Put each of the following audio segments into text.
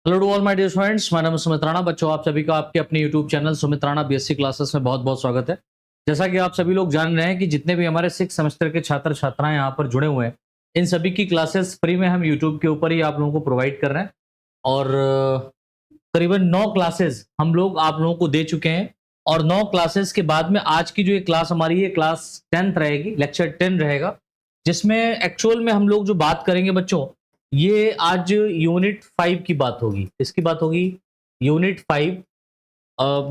Hello to all my dear friends, my नाम है सुमित राणा। बच्चों, आप सभी का आपके अपने YouTube channel Sumit Rana BSc classes में बहुत बहुत स्वागत है। जैसा कि आप सभी लोग जान रहे हैं कि जितने भी हमारे 6 सेमेस्टर के छात्र छात्राएं यहाँ पर जुड़े हुए हैं, इन सभी की क्लासेस फ्री में हम यूट्यूब के ऊपर ही आप लोगों को प्रोवाइड कर रहे हैं। और करीबन 9 क्लासेस हम लोग आप लोगों को दे चुके हैं। और 9 क्लासेस के बाद में आज की जो ये क्लास हमारी ये क्लास 10th रहेगी, लेक्चर 10 रहेगा, जिसमें एक्चुअल में हम लोग जो बात करेंगे बच्चों, ये आज यूनिट 5 की बात होगी। इसकी बात होगी यूनिट 5।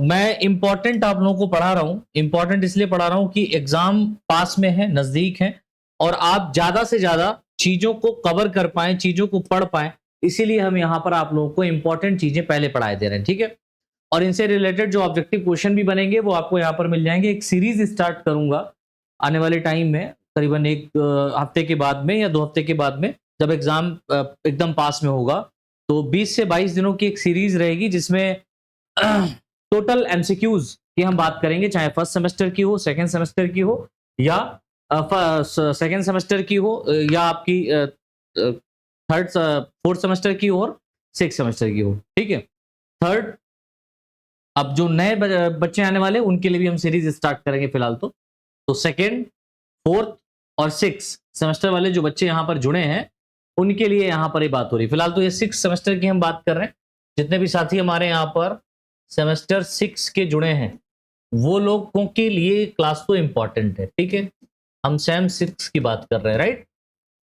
मैं इंपॉर्टेंट आप लोगों को पढ़ा रहा हूं। इंपॉर्टेंट इसलिए पढ़ा रहा हूं कि एग्जाम पास में है, नजदीक है, और आप ज्यादा से ज्यादा चीजों को कवर कर पाए, चीजों को पढ़ पाए, इसीलिए हम यहाँ पर आप लोगों को इंपॉर्टेंट चीजें पहले पढ़ाए दे रहे हैं। ठीक है, और इनसे रिलेटेड जो ऑब्जेक्टिव क्वेश्चन भी बनेंगे वो आपको यहाँ पर मिल जाएंगे। एक सीरीज स्टार्ट करूंगा आने वाले टाइम में, करीबन एक हफ्ते के बाद में या 2 हफ्ते के बाद में, जब एग्जाम एकदम पास में होगा, तो 20 से 22 दिनों की एक सीरीज रहेगी जिसमें टोटल एमसीक्यूज की हम बात करेंगे, चाहे फर्स्ट सेमेस्टर की हो, सेकंड सेमेस्टर की हो, या सेकंड सेमेस्टर की हो, या आपकी थर्ड फोर्थ सेमेस्टर की हो, और सिक्स सेमेस्टर की हो। ठीक है, थर्ड, अब जो नए बच्चे आने वाले उनके लिए भी हम सीरीज स्टार्ट करेंगे फिलहाल। तो सेकंड, फोर्थ और सिक्स सेमेस्टर वाले जो बच्चे यहाँ पर जुड़े हैं उनके लिए यहाँ पर ये बात हो रही है। फिलहाल तो ये 6 सेमेस्टर की हम बात कर रहे हैं। जितने भी साथी हमारे यहाँ पर सेमेस्टर 6 के जुड़े हैं वो लोगों के लिए क्लास तो इंपॉर्टेंट है। ठीक है, हम सेम 6 की बात कर रहे हैं, राइट।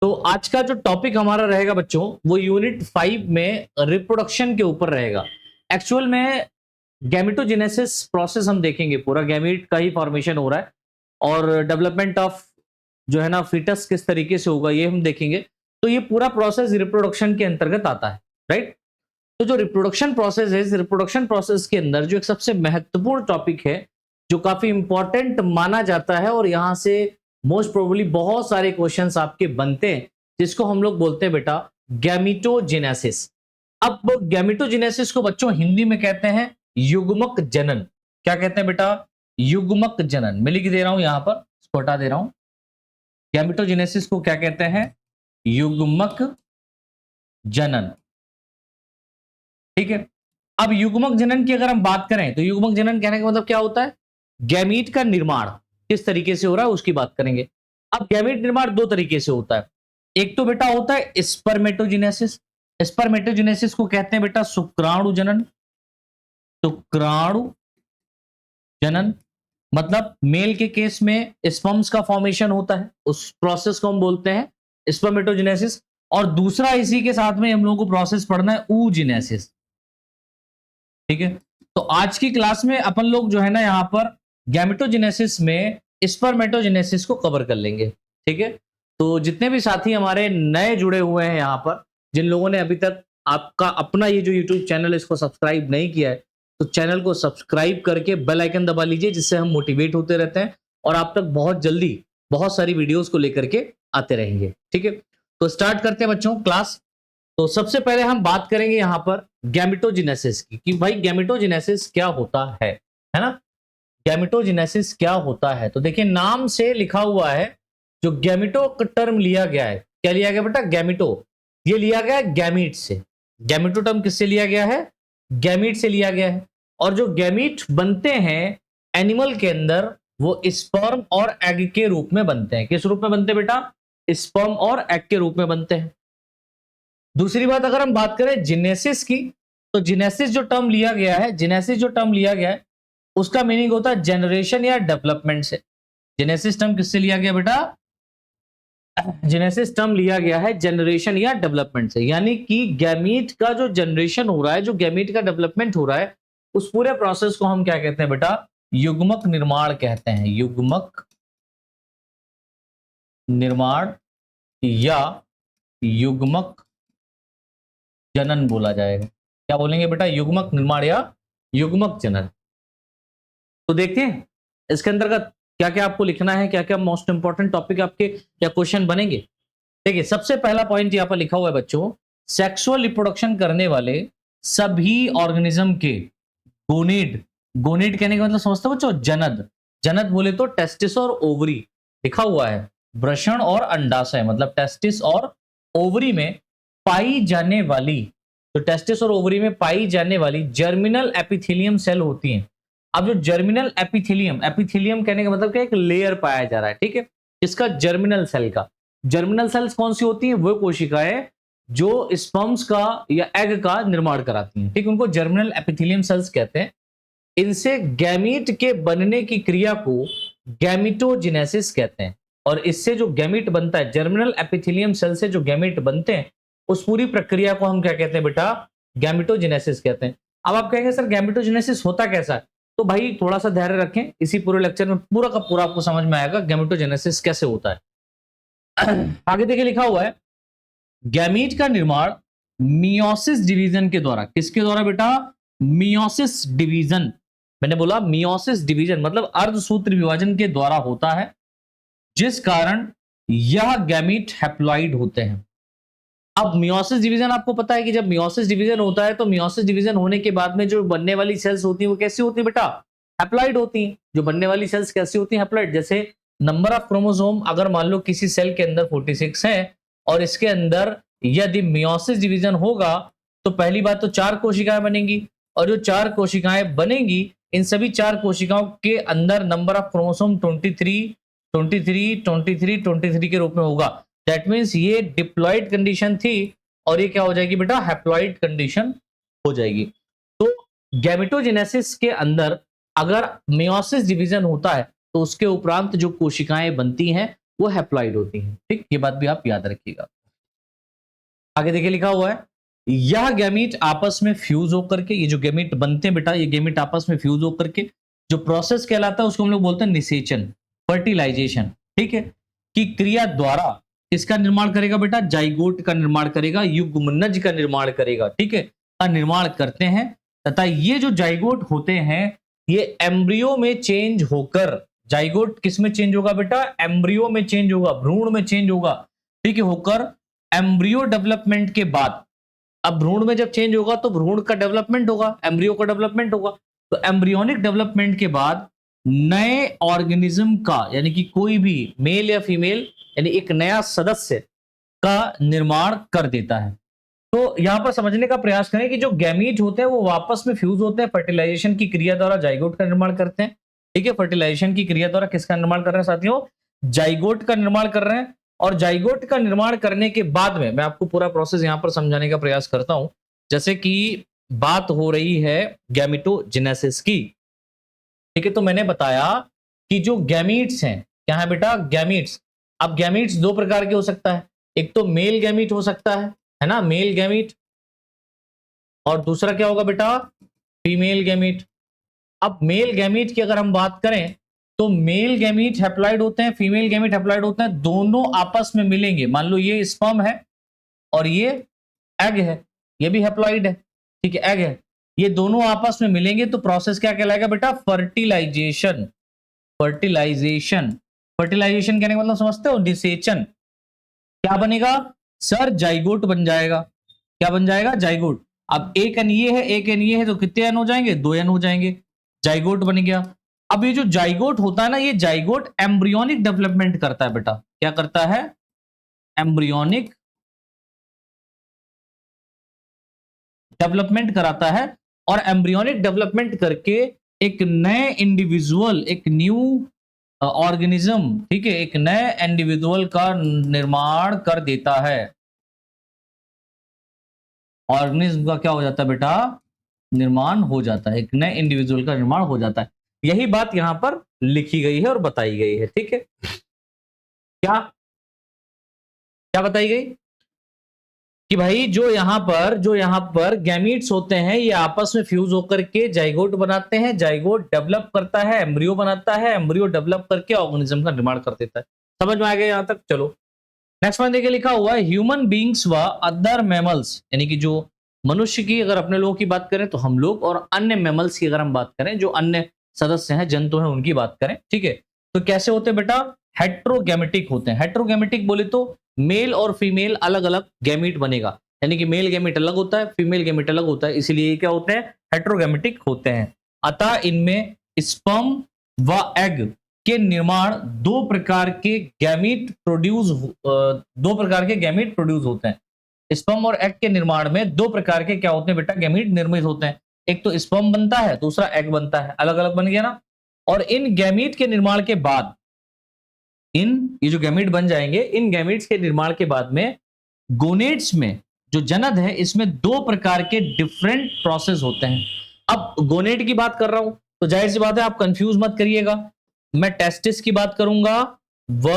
तो आज का जो टॉपिक हमारा रहेगा बच्चों, वो यूनिट 5 में रिप्रोडक्शन के ऊपर रहेगा। एक्चुअल में गैमेटोजेनेसिस प्रोसेस हम देखेंगे, पूरा गैमीट का ही फॉर्मेशन हो रहा है, और डेवलपमेंट ऑफ जो है ना फीटस किस तरीके से होगा ये हम देखेंगे। तो ये पूरा प्रोसेस रिप्रोडक्शन के अंतर्गत आता है, राइट। तो जो रिप्रोडक्शन प्रोसेस है, इस रिप्रोडक्शन प्रोसेस के अंदर जो एक सबसे महत्वपूर्ण टॉपिक है, जो काफी इंपॉर्टेंट माना जाता है, और यहां से मोस्ट प्रोबेबली बहुत सारे क्वेश्चंस आपके बनते हैं, जिसको हम लोग बोलते हैं बेटा गैमेटोजेनेसिस। अब गैमेटोजेनेसिस को बच्चों हिंदी में कहते हैं युग्मक जनन। क्या कहते हैं बेटा? युग्मक जनन। मैं लिख दे रहा हूं यहां पर, इसको हटा दे रहा हूं। गैमेटोजेनेसिस को क्या कहते हैं? युग्मक जनन। ठीक है, अब युग्मक जनन की अगर हम बात करें तो युग्मक जनन कहने का मतलब क्या होता है? गैमीट का निर्माण किस तरीके से हो रहा है उसकी बात करेंगे। अब गैमीट निर्माण 2 तरीके से होता है। एक तो बेटा होता है स्पर्मेटोजेनेसिस। स्पर्मेटोजेनेसिस को कहते हैं बेटा शुक्राणु जनन। शुक्राणु जनन मतलब मेल के केस में स्पर्म्स का फॉर्मेशन होता है, उस प्रोसेस को हम बोलते हैं स्पर्मेटोजेनेसिस। और दूसरा इसी के साथ में हम लोगों को प्रोसेस पढ़ना है oogenesis। ठीक है, तो आज की क्लास में अपन लोग जो है ना यहाँ पर गैमेटोजेनेसिस में स्पर्मेटोजेनेसिस को कवर कर लेंगे। ठीक है, तो जितने भी साथी हमारे नए जुड़े हुए हैं यहाँ पर, जिन लोगों ने अभी तक आपका अपना ये जो यूट्यूब चैनल है इसको सब्सक्राइब नहीं किया है, तो चैनल को सब्सक्राइब करके बेल आइकन दबा लीजिए, जिससे हम मोटिवेट होते रहते हैं और आप तक बहुत जल्दी बहुत सारी वीडियोस को लेकर के आते रहेंगे। ठीक है, तो स्टार्ट करते हैं बच्चों क्लास। तो सबसे पहले हम बात करेंगे यहाँ पर गैमेटोजेनेसिस की, कि भाई गैमेटोजेनेसिस क्या होता है ना। गैमेटोजेनेसिस क्या होता है? तो देखिए नाम से लिखा हुआ है, जो गैमेटो का टर्म लिया गया है, क्या लिया गया बेटा? गैमेटो। ये लिया गया है गैमीट से। गैमेटो टर्म किससे लिया गया है? गैमीट से लिया गया है। और जो गैमीट बनते हैं एनिमल के अंदर, वो स्पर्म और एग के रूप में बनते हैं। किस रूप में बनते हैं बेटा? स्पर्म और एग के रूप में बनते हैं। दूसरी बात अगर हम बात करें जिनेसिस की, तो जिनेसिस जो टर्म लिया गया है, जिनेसिस जो टर्म लिया गया है, उसका मीनिंग होता है जनरेशन या डेवलपमेंट से। जेनेसिस टर्म किससे लिया गया बेटा? जेनेसिस टर्म लिया गया है जनरेशन या डेवलपमेंट से। यानी कि गैमीट का जो जनरेशन हो रहा है, जो गैमीट का डेवलपमेंट हो रहा है, उस पूरे प्रोसेस को हम क्या कहते हैं बेटा? युग्मक निर्माण कहते हैं। युग्मक निर्माण या युग्मक जनन बोला जाएगा। क्या बोलेंगे बेटा? युग्मक निर्माण या युग्मक जनन। तो देखते हैं इसके अंतर्गत क्या क्या आपको लिखना है, क्या क्या मोस्ट इंपॉर्टेंट टॉपिक आपके क्या क्वेश्चन बनेंगे। देखिए सबसे पहला पॉइंट यहां पर लिखा हुआ है बच्चों, सेक्सुअल रिप्रोडक्शन करने वाले सभी ऑर्गेनिज्म के गोनेड। गोनेड कहने का मतलब समझते हो बच्चों? जनद। जनद बोले तो टेस्टिस और ओवरी लिखा हुआ है। वृषण और अंडाशय मतलब टेस्टिस और ओवरी में पाई जाने वाली तो टेस्टिस और ओवरी में पाई जाने वाली जर्मिनल एपिथेलियम सेल होती हैं। अब जो जर्मिनल एपिथेलियम, एपिथेलियम कहने का मतलब क्या है, एक लेयर पाया जा रहा है, ठीक है, इसका जर्मिनल सेल का। जर्मिनल सेल्स कौन सी होती हैं, वो कोशिकाएं जो स्पर्म्स का या एग का निर्माण कराती हैं, ठीक है, उनको जर्मिनल एपिथेलियम सेल्स कहते हैं। इनसे गैमीट के बनने की क्रिया को गैमिटोजेनेसिस कहते हैं, और इससे जो गैमीट बनता है, जर्मिनल एपिथेलियम सेल से जो गैमीट बनते हैं, उस पूरी प्रक्रिया को हम क्या कहते हैं बेटा, गैमिटोजेनेसिस कहते हैं। अब आप कहेंगे सर गैमिटोजेनेसिस होता कैसा है, तो भाई थोड़ा सा धैर्य रखें, इसी पूरे लेक्चर में पूरा का पूरा आपको समझ में आएगा गैमिटोजेनेसिस कैसे होता है। आगे देखिए लिखा हुआ है, गैमीट का निर्माण मियोसिस डिवीजन के द्वारा, किसके द्वारा बेटा, मियोसिस डिवीजन, मैंने बोला मियोसिस डिवीजन मतलब अर्धसूत्र विभाजन के द्वारा होता है, जिस कारण यह गैमीट हैप्लॉइड होते हैं। अब मियोसिस डिवीजन आपको पता है कि जब मियोसिस डिवीजन होता है तो मियोसिस डिवीजन होने के बाद में जो बनने वाली सेल्स होती हैं वो कैसी होती है बेटा, हैप्लॉइड होती हैं। जो बनने वाली सेल्स कैसी होती हैं, हैप्लॉइड। जैसे नंबर ऑफ क्रोमोसोम अगर मान लो किसी सेल के अंदर 46 है और इसके अंदर यदि मियोसिस डिवीजन होगा तो पहली बात तो 4 कोशिकाएं बनेंगी, और जो 4 कोशिकाएं बनेंगी इन सभी 4 कोशिकाओं के अंदर नंबर ऑफ क्रोमोसोम 23 23 23 23 के रूप में होगा। दैट मीन्स ये डिप्लॉइड कंडीशन थी और ये क्या हो जाएगी बेटा, हैप्लॉइड कंडीशन हो जाएगी। तो गैमेटोजेनेसिस के अंदर अगर मियोसिस डिवीजन होता है तो उसके उपरांत जो कोशिकाएं बनती हैं वो हैप्लॉइड होती हैं, ठीक, ये बात भी आप याद रखिएगा। आगे देखिए लिखा हुआ है, यह गैमीट आपस में फ्यूज होकर के, ये जो गैमीट बनते हैं बेटा, ये गैमीट आपस में फ्यूज होकर के जो प्रोसेस कहलाता है उसको हम लोग बोलते हैं निषेचन, फर्टिलाइजेशन, ठीक है, की क्रिया द्वारा किसका निर्माण करेगा बेटा, जाइगोट का निर्माण करेगा, युग्मनज का निर्माण करेगा, ठीक है, का निर्माण करते हैं। तथा ये जो जाइगोट होते हैं ये एम्ब्रियो में चेंज होकर, जाइगोट किस में चेंज होगा बेटा, एम्ब्रियो में चेंज होगा, भ्रूण में चेंज होगा, ठीक है, होकर एम्ब्रियो डेवलपमेंट के बाद, अब भ्रूण में जब चेंज होगा तो भ्रूण का डेवलपमेंट होगा, एम्ब्रियो का डेवलपमेंट होगा, तो एम्ब्रियोनिक डेवलपमेंट के बाद नए ऑर्गेनिज्म का, यानी कि कोई भी मेल या फीमेल यानी एक नया सदस्य का निर्माण कर देता है। तो यहां पर समझने का प्रयास करें कि जो गैमीट होते हैं वो वापस में फ्यूज होते हैं, फर्टिलाइजेशन की क्रिया द्वारा जाइगोट का निर्माण करते हैं, ठीक है, फर्टिलाइजेशन की क्रिया द्वारा किसका निर्माण कर रहे हैं साथियों, जाइगोट का निर्माण कर रहे हैं। और जाइगोट का निर्माण करने के बाद में मैं आपको पूरा प्रोसेस यहां पर समझाने का प्रयास करता हूं। जैसे कि बात हो रही है गैमेटोजेनेसिस की, ठीक है, तो मैंने बताया कि जो गैमीट्स हैं, क्या है बेटा, गैमीट्स। अब गैमीट्स 2 प्रकार के हो सकता है, एक तो मेल गैमीट हो सकता है ना, मेल गैमीट, और दूसरा क्या होगा बेटा, फीमेल गैमीट। अब मेल गैमीट की अगर हम बात करें तो मेल गैमीट हैप्लॉइड होते हैं, फीमेल गैमीट हैप्लॉइड होते हैं, दोनों आपस में मिलेंगे। मान लो ये स्पर्म है और ये एग है, ये भी हैप्लॉइड है, ठीक है, एग है, ये दोनों आपस में मिलेंगे तो प्रोसेस क्या कहलाएगा बेटा, फर्टिलाइजेशन। फर्टिलाइजेशन, फर्टिलाइजेशन कहने का मतलब समझते हो, निषेचन। क्या बनेगा सर, जाइगोट बन जाएगा। क्या बन जाएगा, जाइगोट। अब एक एन ये है, एक एन ये है, तो कितने एन हो जाएंगे, 2 एन हो जाएंगे, जाइगोट बन गया। अब ये जो जाइगोट होता है ना, ये जाइगोट एम्ब्रियोनिक डेवलपमेंट करता है बेटा, क्या करता है, एम्ब्रियोनिक डेवलपमेंट कराता है, और एम्ब्रियोनिक डेवलपमेंट करके एक नए इंडिविजुअल, एक न्यू ऑर्गेनिज्म, ठीक है, एक नए इंडिविजुअल का निर्माण कर देता है। ऑर्गेनिज्म का क्या हो जाता है बेटा, निर्माण हो जाता है, एक नए इंडिविजुअल का निर्माण हो जाता है। यही बात यहां पर लिखी गई है और बताई गई है, ठीक है। क्या क्या बताई गई कि भाई जो यहां पर गैमीट्स होते हैं ये आपस में फ्यूज होकर के जाइगोट बनाते हैं, जाइगोट डेवलप करता है, एम्ब्रियो बनाता है, एम्ब्रियो डेवलप करके ऑर्गेनिज्म का निर्माण कर देता है। समझ में आ गया यहां तक, चलो नेक्स्ट वन देखिए, लिखा हुआ है, ह्यूमन बींग्स व अदर मैमल्स, यानी कि जो मनुष्य की अगर अपने लोगों की बात करें तो हम लोग, और अन्य मैमल्स की अगर हम बात करें, जो अन्य सदस्य हैं, जंतु हैं, उनकी बात करें, ठीक है, तो कैसे होते हैं बेटा, हेट्रोगैमेटिक होते हैं। हेट्रोगैमेटिक बोले तो मेल और फीमेल अलग अलग गैमीट बनेगा, यानी कि मेल गैमीट अलग होता है, फीमेल गैमीट अलग होता है, इसलिए ये क्या होते हैं, हेट्रोगैमेटिक होते हैं। अतः इनमें स्पर्म व एग के निर्माण दो प्रकार के गैमीट प्रोड्यूस होते हैं। स्पर्म और एग के निर्माण में दो प्रकार के क्या होते हैं बेटा, गैमीट निर्मित होते हैं। एक तो स्पर्म बनता है, दूसरा एग बनता है, अलग अलग बन गया ना। और इन गैमीट के निर्माण के बाद, ये जो गैमीट बन जाएंगे, इन गैमीट्स के निर्माण के बाद में गोनेड्स में जो जनन है, इसमें दो प्रकार के डिफरेंट प्रोसेस होते हैं। अब गोनेड की बात कर रहा हूं तो जाहिर सी बात है आप कंफ्यूज मत करिएगा, मैं टेस्टिस की बात करूंगा व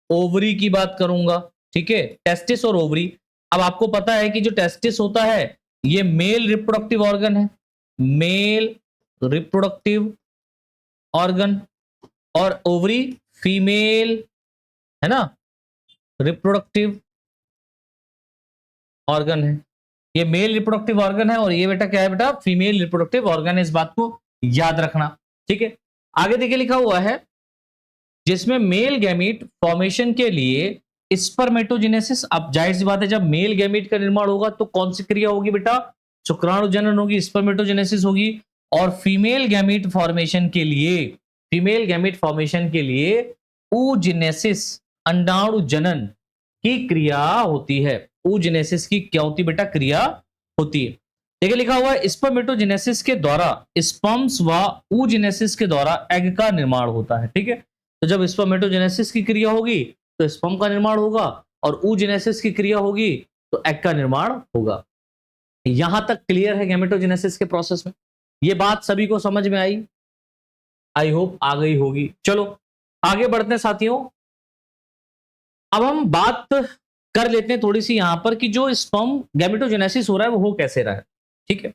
ओवरी की बात करूंगा, ठीक है, टेस्टिस और ओवरी। अब आपको पता है कि जो टेस्टिस होता है ये मेल रिप्रोडक्टिव ऑर्गन है, मेल रिप्रोडक्टिव ऑर्गन, और ओवरी फीमेल है ना, रिप्रोडक्टिव ऑर्गन है। ये मेल रिप्रोडक्टिव ऑर्गन है और ये बेटा क्या है बेटा, फीमेल रिप्रोडक्टिव ऑर्गन है। इस बात को याद रखना, ठीक है। आगे देखिए लिखा हुआ है, जिसमें मेल गैमीट फॉर्मेशन के लिए स्पर्मेटोजेनेसिस। अब जाहिर सी बात है जब मेल गैमीट का निर्माण होगा तो कौन सी क्रिया होगी बेटा, शुक्राणु जनन होगी, स्पर्मेटोजेनेसिस होगी। और फीमेल गैमीट फॉर्मेशन के लिए, फीमेल गैमीट फॉर्मेशन के लिए oogenesis, अंडाणु जनन की क्रिया होती है। oogenesis की क्या होती है बेटा, क्रिया होती है। देखिए लिखा हुआ है, स्पर्मेटोजेनेसिस के द्वारा स्पर्म्स व oogenesis के द्वारा एग का निर्माण होता है, ठीक है। तो जब स्पर्मेटोजेनेसिस की क्रिया होगी तो स्पर्म का निर्माण होगा, और oogenesis की क्रिया होगी तो एग का निर्माण होगा। यहां तक क्लियर है गैमेटोजेनेसिस के प्रोसेस में? ये बात सभी को समझ में आई? आई होप आ गई होगी। चलो आगे बढ़ते हैं साथियों। अब हम बात कर लेते हैं थोड़ी सी यहां पर कि जो स्पर्म गैमेटोजेनेसिस हो रहा है वो हो कैसे रहा है, ठीक है।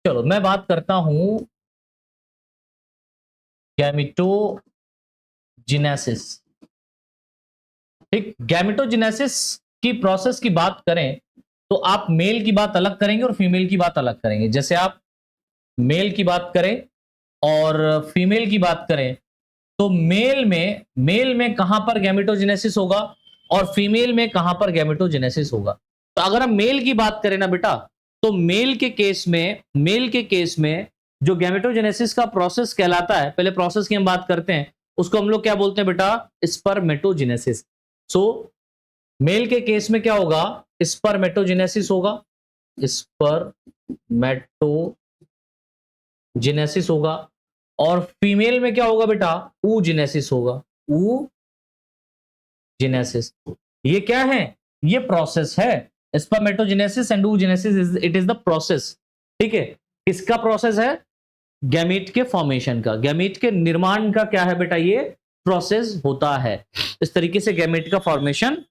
चलो मैं बात करता हूं गैमेटोजेनेसिस, ठीक। गैमेटोजेनेसिस की प्रोसेस की बात करें तो आप मेल की बात अलग करेंगे और फीमेल की बात अलग करेंगे। जैसे आप मेल की बात करें और फीमेल की बात करें तो मेल में कहां पर गैमेटोजेनेसिस होगा और फीमेल में कहां पर गैमेटोजेनेसिस होगा। तो अगर हम मेल की बात करें ना बेटा, तो मेल के केस में जो गैमेटोजेनेसिस का प्रोसेस कहलाता है, पहले प्रोसेस की हम बात करते हैं, उसको हम लोग क्या बोलते हैं बेटा, स्पर्मेटोजेनेसिस। सो मेल के केस में क्या होगा, स्पर्मेटोजेनेसिस होगा, स्पर्मेटोजेनेसिस होगा। और फीमेल में क्या होगा बेटा, oogenesis होगा, oogenesis। ये क्या है, ये प्रोसेस है, spermatogenesis and oogenesis it is the process, ठीक है। किसका प्रोसेस है, गैमीट के फॉर्मेशन का, गैमीट के निर्माण का क्या है बेटा, ये प्रोसेस होता है। इस तरीके से गैमीट का फॉर्मेशन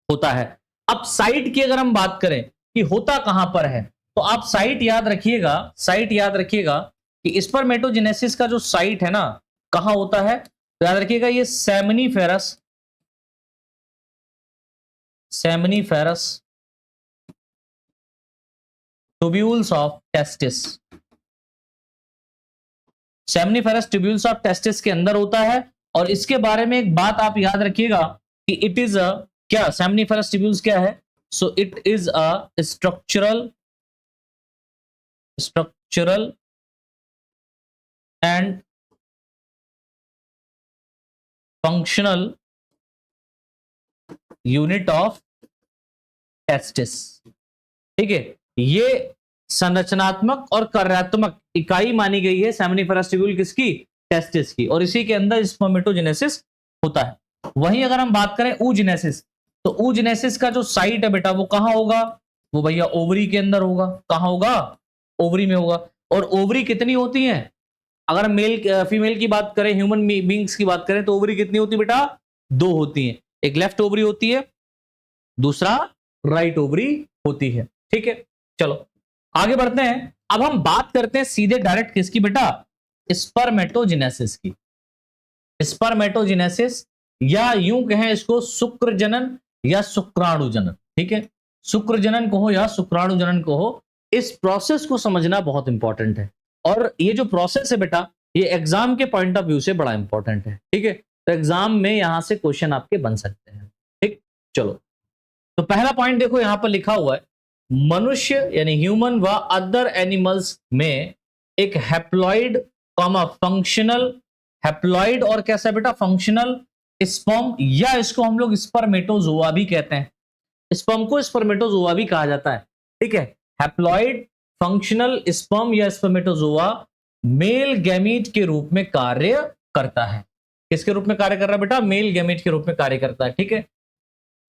होता है। अब साइट की अगर हम बात करें कि होता कहां पर है, तो आप साइट याद रखिएगा कि स्पर्मेटोजेनेसिस का जो साइट है ना, कहां होता है, तो याद रखिएगा ये seminiferous tubules of testis, seminiferous tubules of testis के अंदर होता है। और इसके बारे में एक बात आप याद रखिएगा कि इट इज अ क्या, सेमनीफेरस ट्यूब्यूल्स क्या है, so it is a structural and functional unit of testis, ठीक है। ये संरचनात्मक और कार्यात्मक इकाई मानी गई है सेमनीफेरस ट्यूब्यूल किसकी, टेस्टिस की, और इसी के अंदर स्पर्मेटोजेनेसिस होता है। वहीं अगर हम बात करें oogenesis, तो oogenesis का जो साइट है बेटा वो कहां होगा, वो भैया ओवरी के अंदर होगा। कहां होगा, ओवरी में होगा। और ओवरी कितनी होती है, अगर मेल फीमेल की बात करें, ह्यूमन बींग्स की बात करें, तो ओवरी कितनी होती है बेटा, दो होती है। एक लेफ्ट ओवरी होती है, दूसरा राइट ओवरी होती है, ठीक है। चलो आगे बढ़ते हैं। अब हम बात करते हैं सीधे डायरेक्ट किसकी बेटा, स्पर्मेटोजेनेसिस की। स्पर्मेटोजेनेसिस, या यूं कहें इसको शुक्र जनन या शुक्राणु जनन, ठीक है। शुक्र जनन कहो या शुक्राणु जनन कहो, इस प्रोसेस को समझना बहुत इंपॉर्टेंट है। और ये जो प्रोसेस है बेटा, ये एग्जाम के पॉइंट ऑफ व्यू से बड़ा इंपॉर्टेंट है, ठीक है। तो एग्जाम में यहां से क्वेश्चन आपके बन सकते हैं, ठीक। चलो तो पहला पॉइंट देखो यहां पर लिखा हुआ है, मनुष्य यानी ह्यूमन व अदर एनिमल्स में एक हैप्लॉइड कॉमा फंक्शनल, हैप्लॉइड और कैसा बेटा, फंक्शनल स्पर्म, या इसको हम लोग स्पर्मेटोजोआ भी कहते हैं। स्पर्म को स्पर्मेटोजोआ भी कहा जाता है, ठीक है। हैप्लॉइड फंक्शनल स्पर्म या स्पर्मेटोजोआ मेल गैमीट के रूप में कार्य करता है। किसके रूप में कार्य कर रहा है बेटा? मेल गैमीट के रूप में कार्य करता है, ठीक है,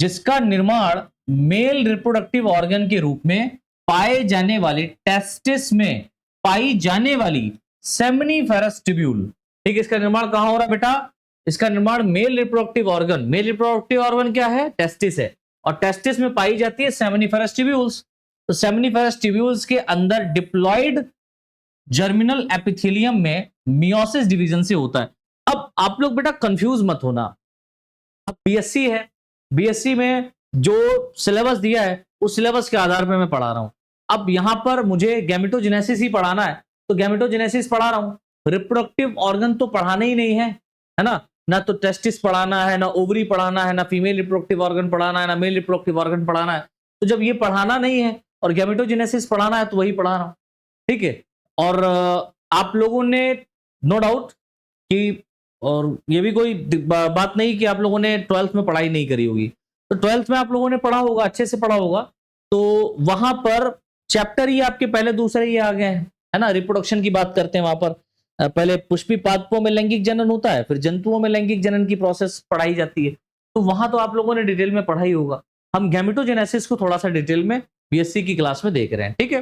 जिसका निर्माण मेल रिप्रोडक्टिव ऑर्गन के रूप में पाए जाने वाली टेस्टिस में पाई जाने वाली सेमनीफेरस ट्यूब्यूल, ठीक है, इसका निर्माण कहां हो रहा है बेटा? इसका निर्माण मेल रिप्रोडक्टिव ऑर्गन क्या है? टेस्टिस है, और टेस्टिस में पाई जाती है सेमनीफेरस ट्यूब्यूल्स। तो सेमनीफेरस ट्यूब्यूल्स के अंदर डिप्लॉयड जर्मिनल एपिथेलियम में मियोसिस डिवीजन से होता है। अब आप लोग बेटा कंफ्यूज मत होना, अब बीएससी है, बीएससी में जो सिलेबस दिया है उस सिलेबस के आधार पर मैं पढ़ा रहा हूं। अब यहां पर मुझे गैमेटोजेनेसिस ही पढ़ाना है तो गैमेटोजेनेसिस पढ़ा रहा हूं, रिप्रोडक्टिव ऑर्गन तो पढ़ाने ही नहीं है ना, ना तो टेस्टिस पढ़ाना है, ना ओवरी पढ़ाना है, ना फीमेल रिप्रोडक्टिव ऑर्गन पढ़ाना है, ना मेल रिप्रोडक्टिव ऑर्गन पढ़ाना है। तो जब ये पढ़ाना नहीं है और गैमेटोजेनेसिस पढ़ाना है तो वही पढ़ा रहा हूं, ठीक है। और आप लोगों ने नो डाउट कि, और ये भी कोई बात नहीं कि आप लोगों ने 12th में पढ़ाई नहीं करी होगी, तो 12th में आप लोगों ने पढ़ा होगा, अच्छे से पढ़ा होगा। तो वहां पर चैप्टर ही आपके पहले दूसरे ही आ गए हैं, है ना। रिप्रोडक्शन की बात करते हैं, वहां पर पहले पुष्पी पादपों में लैंगिक जनन होता है, फिर जंतुओं में लैंगिक जनन की प्रोसेस पढ़ाई जाती है, तो वहां तो आप लोगों ने डिटेल में पढ़ा ही होगा। हम गैमेटोजेनेसिस को थोड़ा सा डिटेल में बीएससी की क्लास में देख रहे हैं, ठीक है।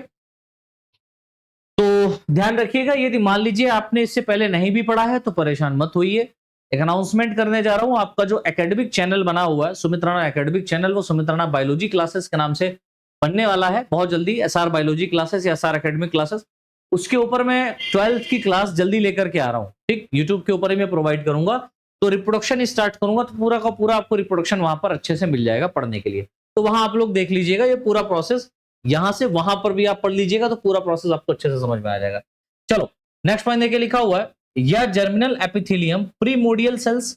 तो ध्यान रखिएगा, यदि मान लीजिए आपने इससे पहले नहीं भी पढ़ा है तो परेशान मत होइए। एक अनाउंसमेंट करने जा रहा हूं, आपका जो एकेडमिक चैनल बना हुआ है सुमित राणा एकेडमिक चैनल, वो सुमित राणा बायोलॉजी क्लासेस के नाम से बनने वाला है बहुत जल्दी। एसआर बायोलॉजी क्लासेस या एसआर एकेडमिक क्लासेस, उसके ऊपर मैं 12th की क्लास जल्दी लेकर के आ रहा हूं, ठीक, यूट्यूब के ऊपर ही मैं प्रोवाइड करूंगा। तो रिप्रोडक्शन स्टार्ट करूंगा तो पूरा का पूरा आपको रिप्रोडक्शन वहां पर अच्छे से मिल जाएगा पढ़ने के लिए। तो वहां आप लोग देख लीजिएगा ये पूरा प्रोसेस, यहां से वहां पर भी आप पढ़ लीजिएगा तो पूरा प्रोसेस आपको अच्छे से समझ में आ जाएगा। चलो नेक्स्ट पॉइंट देखिए, लिखा हुआ है या जर्मिनल एपिथेलियम प्रीमोडियल सेल्स,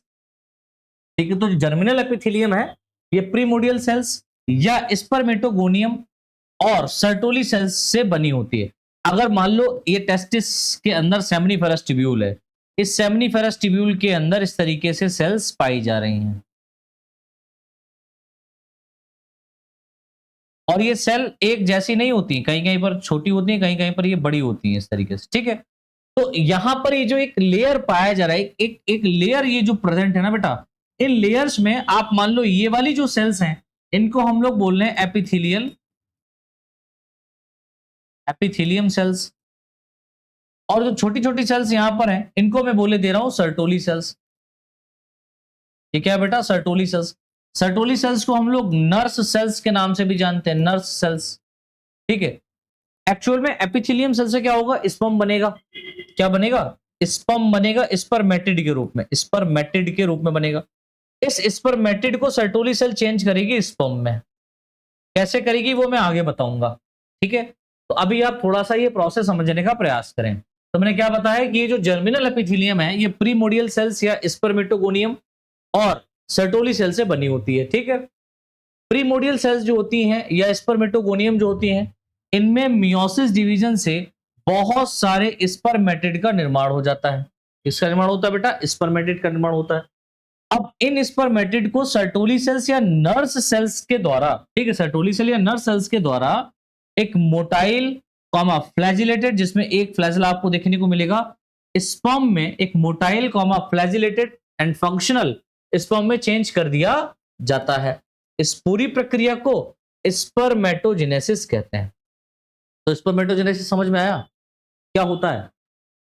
ठीक है। तो जो जर्मिनल एपिथेलियम है ये प्रीमोडियल सेल्स या स्पर्मेटोगोनियम और सर्टोली सेल्स से बनी होती है। अगर मान लो ये टेस्टिस के अंदर सेमनीफेरस ट्यूब्यूल है, इस सेमनीफेरस ट्यूब्यूल के अंदर इस तरीके से सेल्स पाई जा रही हैं, और ये सेल एक जैसी नहीं होती, कहीं कहीं पर छोटी होती है, कहीं कहीं पर ये बड़ी होती है इस तरीके से, ठीक है। तो यहां पर ये जो एक लेयर पाया जा रहा है, एक लेयर ये जो प्रेजेंट है ना बेटा, इन लेयर्स में आप मान लो ये वाली जो सेल्स हैं इनको हम लोग बोल रहे हैं एपिथेलियम सेल्स, और जो छोटी छोटी सेल्स यहां पर हैं इनको मैं बोले दे रहा हूं सर्टोली सेल्स। ये क्या है बेटा? Sertoli cells. सर्टोली सेल्स को हम लोग नर्स सेल्स के नाम से भी जानते हैं, नर्स सेल्स, ठीक है। एक्चुअल में एपिथेलियम सेल से क्या होगा? स्पर्म बनेगा। क्या बनेगा? स्पर्म बनेगा, स्पर्मेटिड के रूप में, स्पर्मेटिड के रूप में बनेगा। इस स्पर्मेटिड को सर्टोली सेल चेंज करेगी स्पर्म में। कैसे करेगी वो मैं आगे बताऊंगा, ठीक है। तो अभी आप थोड़ा सा ये प्रोसेस समझने का प्रयास करें। तो मैंने क्या बताया कि ये जो जर्मिनल एपिथेलियम है ये प्रीमोडियल सेल्स या स्पर्मेटोगोनियम और सर्टोली सेल से बनी होती है, ठीक है। प्रीमोडियल सेल्स जो होती हैं या स्पर्मेटोगोनियम जो होती हैं, इनमें मियोसिस डिवीजन से बहुत सारे स्पर्मेटिड का निर्माण हो जाता है। किसका निर्माण होता है बेटा? स्पर्मेटिड का निर्माण होता है। अब इन स्पर्मेटिड को सर्टोली सेल्स या नर्स सेल्स के द्वारा, ठीक है, सर्टोली सेल या नर्स सेल्स के द्वारा एक मोटाइल कॉमा फ्लैजिलेटेड, जिसमें एक फ्लैजिला आपको देखने को मिलेगा, स्पर्म में एक motile comma flagellated and functional sperm में चेंज कर दिया जाता है। इस पूरी प्रक्रिया को स्पर्मेटोजेनेसिस कहते हैं। तो स्पर्मेटोजेनेसिस समझ में आया क्या होता है?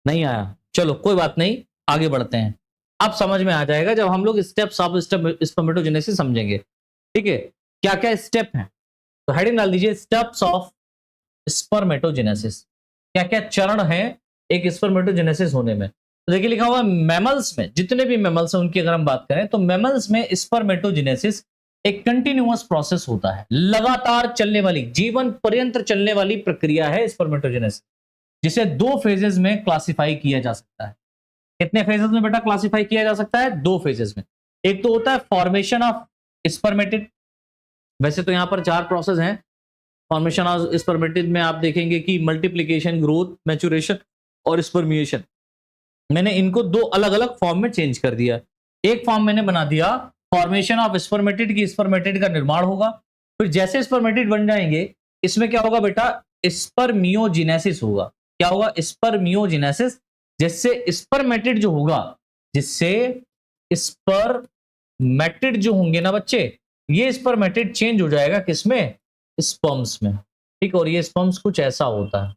नहीं आया? चलो कोई बात नहीं, आगे बढ़ते हैं। अब समझ में आ जाएगा जब हम लोग स्टेप्स ऑफ स्पर्मेटोजेनेसिस समझेंगे, ठीक है। क्या क्या स्टेप हैं तो हेडिंग डाल दीजिए, स्टेप्स ऑफ स्पर्मेटोजेनेसिस। क्या क्या चरण हैं एक स्पर्मेटोजेनेसिस होने में? तो देखिए लिखा हुआ मैमल्स में, जितने भी मैमल्स हैं उनकी अगर हम बात करें तो मैमल्स में स्पर्मेटोजेनेसिस एक कंटिन्यूअस प्रोसेस होता है, लगातार चलने वाली, जीवन पर्यंत चलने वाली प्रक्रिया है स्पर्मेटोजेनेसिस, जिसे 2 फेजेस में क्लासिफाई किया जा सकता है। कितने फेजेस में बेटा क्लासिफाई किया जा सकता है? 2 फेजेस में। एक तो होता है फॉर्मेशन ऑफ स्पर्मेटिड, वैसे तो यहां पर 4 प्रोसेस हैं। फॉर्मेशन ऑफ स्पर्मेटिड में आप देखेंगे कि मल्टीप्लीकेशन, ग्रोथ, मैच्योरेशन और स्पर्मिएशन। मैंने इनको 2 अलग अलग फॉर्म में चेंज कर दिया। एक फॉर्म मैंने बना दिया फॉर्मेशन ऑफ स्पर्मेटिड की, स्पर्मेटिड का निर्माण होगा, फिर जैसे स्पर्मेटिड बन जाएंगे, इसमें क्या होगा बेटा, स्पर्मियोजेनेसिस होगा। क्या होगा? स्पर्मियोजेनेसिस। जिससे स्पर्मेटिड जो होगा, जिससे स्पर्मेटिड जो होंगे ना बच्चे, ये स्पर्मेटिड चेंज हो जाएगा किसमें? स्पर्म्स में। ठीक, और ये स्पर्म्स कुछ ऐसा होता है।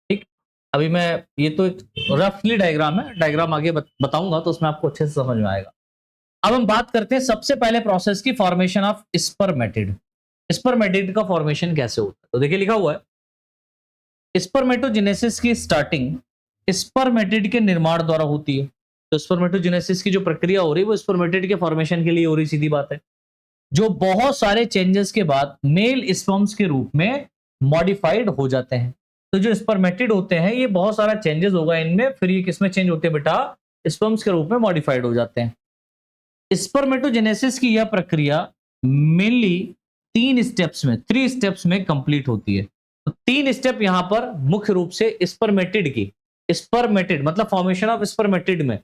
ठीक, अभी मैं, ये तो एक रफली डायग्राम है, डायग्राम आगे बताऊंगा तो उसमें आपको अच्छे से समझ में आएगा। अब हम बात करते हैं सबसे पहले प्रोसेस की, फॉर्मेशन ऑफ स्पर्मेटिड। स्पर्मेटिड का फॉर्मेशन कैसे होता है? तो देखिए लिखा हुआ है, स्पर्मेटोजेनेसिस की स्टार्टिंग स्पर्मेटिड के निर्माण द्वारा होती है। तो स्पर्मेटोजेनेसिस की जो प्रक्रिया हो रही है वो स्पर्मेटिड के फॉर्मेशन के लिए हो रही, सीधी बात है, जो बहुत सारे चेंजेस के बाद मेल स्पर्म्स के रूप में मॉडिफाइड हो जाते हैं। तो जो स्पर्मेटिड होते हैं ये बहुत सारा चेंजेस होगा इनमें, फिर ये किसमें चेंज होते हैं बेटा? स्पर्म्स के रूप में मॉडिफाइड हो जाते हैं। स्पर्मेटोजेनेसिस की यह प्रक्रिया मेनली 3 स्टेप्स में कंप्लीट होती है। तो 3 स्टेप यहां पर मुख्य रूप से स्पर्मेटिड की, स्पर्मेटिड मतलब फॉर्मेशन ऑफ स्पर्मेटिड में,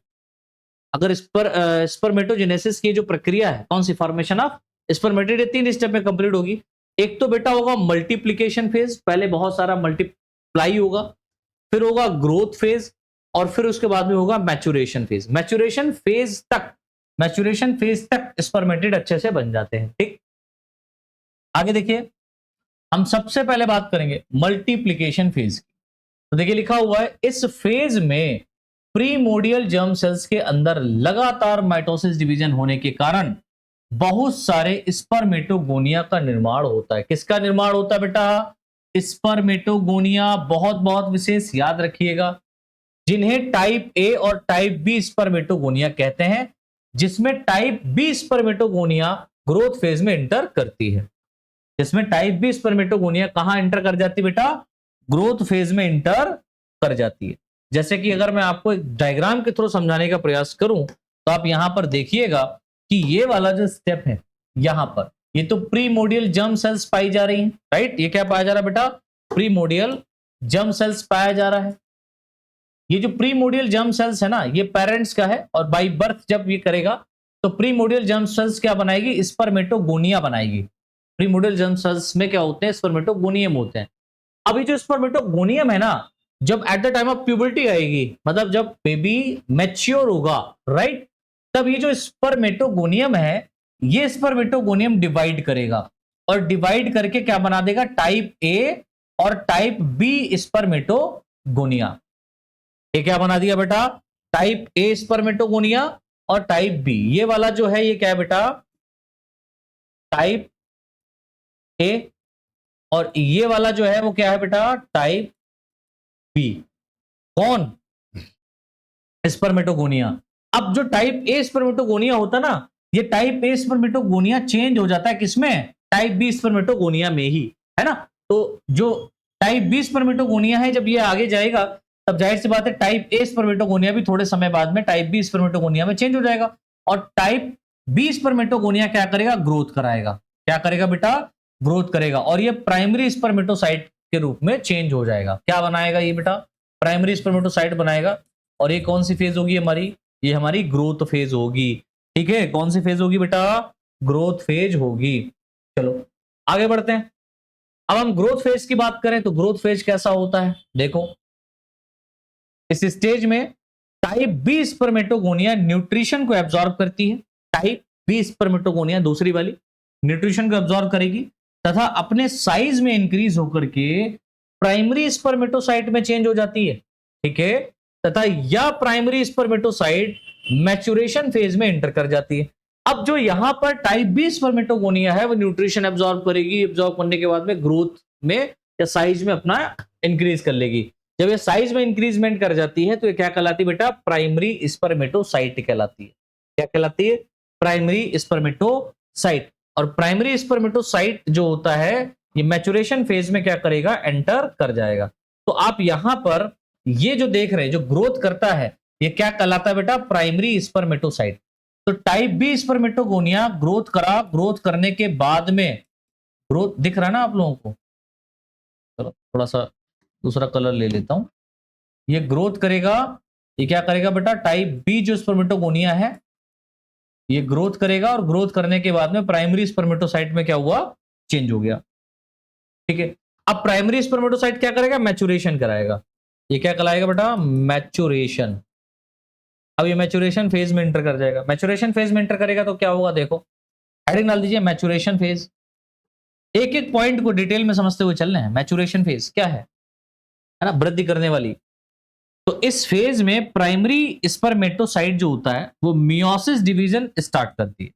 अगर स्पर्मेटोजेनेसिस की जो प्रक्रिया है, कौन सी? फॉर्मेशन ऑफ स्पर्मेटिड, 3 स्टेप में कंप्लीट होगी। एक तो बेटा होगा मल्टीप्लिकेशन फेज, पहले बहुत सारा मल्टीप्लाई होगा, फिर होगा ग्रोथ फेज, और फिर उसके बाद में होगा मैचुरेशन फेज। मैचुरेशन फेज तक स्पर्मेटिड अच्छे से बन जाते हैं। ठीक, आगे देखिए, हम सबसे पहले बात करेंगे मल्टीप्लिकेशन फेज की। तो देखिए लिखा हुआ है, इस फेज में प्रीमोडियल जर्म सेल्स के अंदर लगातार माइटोसिस डिवीजन होने के कारण बहुत सारे स्पर्मेटोगोनिया का निर्माण होता है। किसका निर्माण होता है बेटा? स्पर्मेटोगोनिया। बहुत बहुत विशेष याद रखिएगा, जिन्हें टाइप ए और टाइप बी स्पर्मेटोगोनिया कहते हैं, जिसमें type B spermatogonia growth phase में एंटर करती है। जिसमें टाइप बी स्पर्मेटोगोनिया कहां एंटर कर जाती है बेटा? ग्रोथ फेज में एंटर कर जाती है। जैसे कि अगर मैं आपको एक डायग्राम के थ्रू समझाने का प्रयास करूं तो आप यहां पर देखिएगा कि ये वाला जो स्टेप है, यहां पर ये तो प्रीमोडियल जर्म सेल्स पाई जा रही हैं, राइट? ये क्या पाया जा रहा है बेटा? प्रीमोडियल जर्म सेल्स पाया जा रहा है। ये जो प्रीमोडियल जर्म सेल्स है ना, ये पेरेंट्स का है, और बाई बर्थ जब ये करेगा तो प्रीमोडियल जर्म सेल्स क्या बनाएगी? स्पर्मेटोगोनिया बनाएगी। प्रीमोडियल जर्म सेल्स में क्या होते हैं? स्पर्मेटोगोनियम होते हैं। अभी जो स्पर्मेटोगोनियम है ना, जब at the time of puberty आएगी, मतलब जब बेबी मैच्योर होगा, राइट, तब ये जो स्पर्मेटोगोनियम है, ये स्पर्मेटोगोनियम डिवाइड करेगा, और डिवाइड करके क्या बना देगा? टाइप ए और टाइप बी स्पर्मेटोगोनिया। ये क्या बना दिया बेटा? टाइप ए स्पर्मेटोगोनिया और टाइप बी। ये वाला जो है ये क्या है बेटा? टाइप ए, और ये वाला जो है वो क्या है बेटा? Type B. कौन? स्पर्मेटोगोनिया। अब जो टाइप ए स्पर्मेटोगोनिया होता ना, ये टाइप ए स्पर्मेटोगोनिया चेंज हो जाता है किसमें? टाइप बी स्पर्मेटोगोनिया में ही, है ना? तो जो टाइप बी स्पर्मेटोगोनिया है, जब ये आगे जाएगा तब जाहिर सी बात है टाइप ए स्पर्मेटोगोनिया भी थोड़े समय बाद में टाइप बी स्पर्मेटोगोनिया में चेंज हो जाएगा, और टाइप बी स्पर्मेटोगोनिया क्या करेगा? ग्रोथ कराएगा। क्या करेगा बेटा? ग्रोथ करेगा, और ये प्राइमरी स्पर्मेटोसाइट के रूप में चेंज हो जाएगा। क्या बनाएगा ये बेटा? प्राइमरी स्पर्मेटोसाइट बनाएगा। और ये कौन सी फेज होगी हमारी? ये हमारी ग्रोथ फेज होगी। ठीक है, कौन सी फेज होगी बेटा? ग्रोथ फेज होगी। चलो आगे बढ़ते हैं। अब हम ग्रोथ फेज की बात करें तो ग्रोथ फेज कैसा होता है? देखो, इस स्टेज में टाइप बी स्पर्मेटोगोनिया न्यूट्रिशन को एब्जॉर्ब करती है। टाइप बी स्पर्मेटोगोनिया दूसरी वाली न्यूट्रिशन को एब्जॉर्ब करेगी तथा अपने साइज में इंक्रीज होकर के प्राइमरी स्पर्मेटोसाइट में चेंज हो जाती है। ठीक है, तथा यह प्राइमरी स्पर्मेटोसाइट मैच्योरेशन फेज में एंटर कर जाती है। अब जो यहां पर टाइप बी स्पर्मेटोगोनिया है वो न्यूट्रिशन एब्जॉर्ब करेगी, एब्जॉर्ब करने के बाद में ग्रोथ में या साइज में अपना इंक्रीज कर लेगी। जब ये साइज में इंक्रीजमेंट कर जाती है तो ये क्या कहलाती है बेटा? प्राइमरी स्पर्मेटोसाइट कहलाती है। क्या कहलाती है? Primary spermatocyte. और प्राइमरी स्पर्मेटोसाइट जो होता है ये मैच्योरेशन फेज में क्या करेगा? एंटर कर जाएगा। तो आप यहां पर ये जो देख रहे हैं, जो ग्रोथ करता है, ये क्या कहलाता है बेटा? Primary spermatocyte. तो टाइप बी स्पर्मेटोगोनिया ग्रोथ करा, ग्रोथ करने के बाद में ग्रोथ दिख रहा है ना आप लोगों को? चलो थोड़ा सा दूसरा कलर ले लेता हूं। ये ग्रोथ करेगा, ये क्या करेगा बेटा? टाइप बी जो स्पर्मेटोगोनिया है ये ग्रोथ करेगा, और ग्रोथ करने के बाद में प्राइमरी स्पर्मेटोसाइट में क्या हुआ? चेंज हो गया। ठीक है, अब प्राइमरी स्पर्मेटोसाइट क्या करेगा, मैचुरेशन कराएगा। ये क्या कहलाएगा बेटा, मैचुरेशन। अब ये मैचुरेशन फेज में एंटर कर जाएगा। मैचुरेशन फेज में एंटर करेगा तो क्या होगा, देखो हेडिंग डाल दीजिए, मैचुरेशन फेज। एक एक पॉइंट को डिटेल में समझते हुए चल रहे हैं। मैचुरेशन फेज क्या है ना, वृद्धि करने वाली। तो इस फेज में प्राइमरी स्पर्मेटोसाइट जो होता है वो मियोसिस डिवीजन स्टार्ट करती है।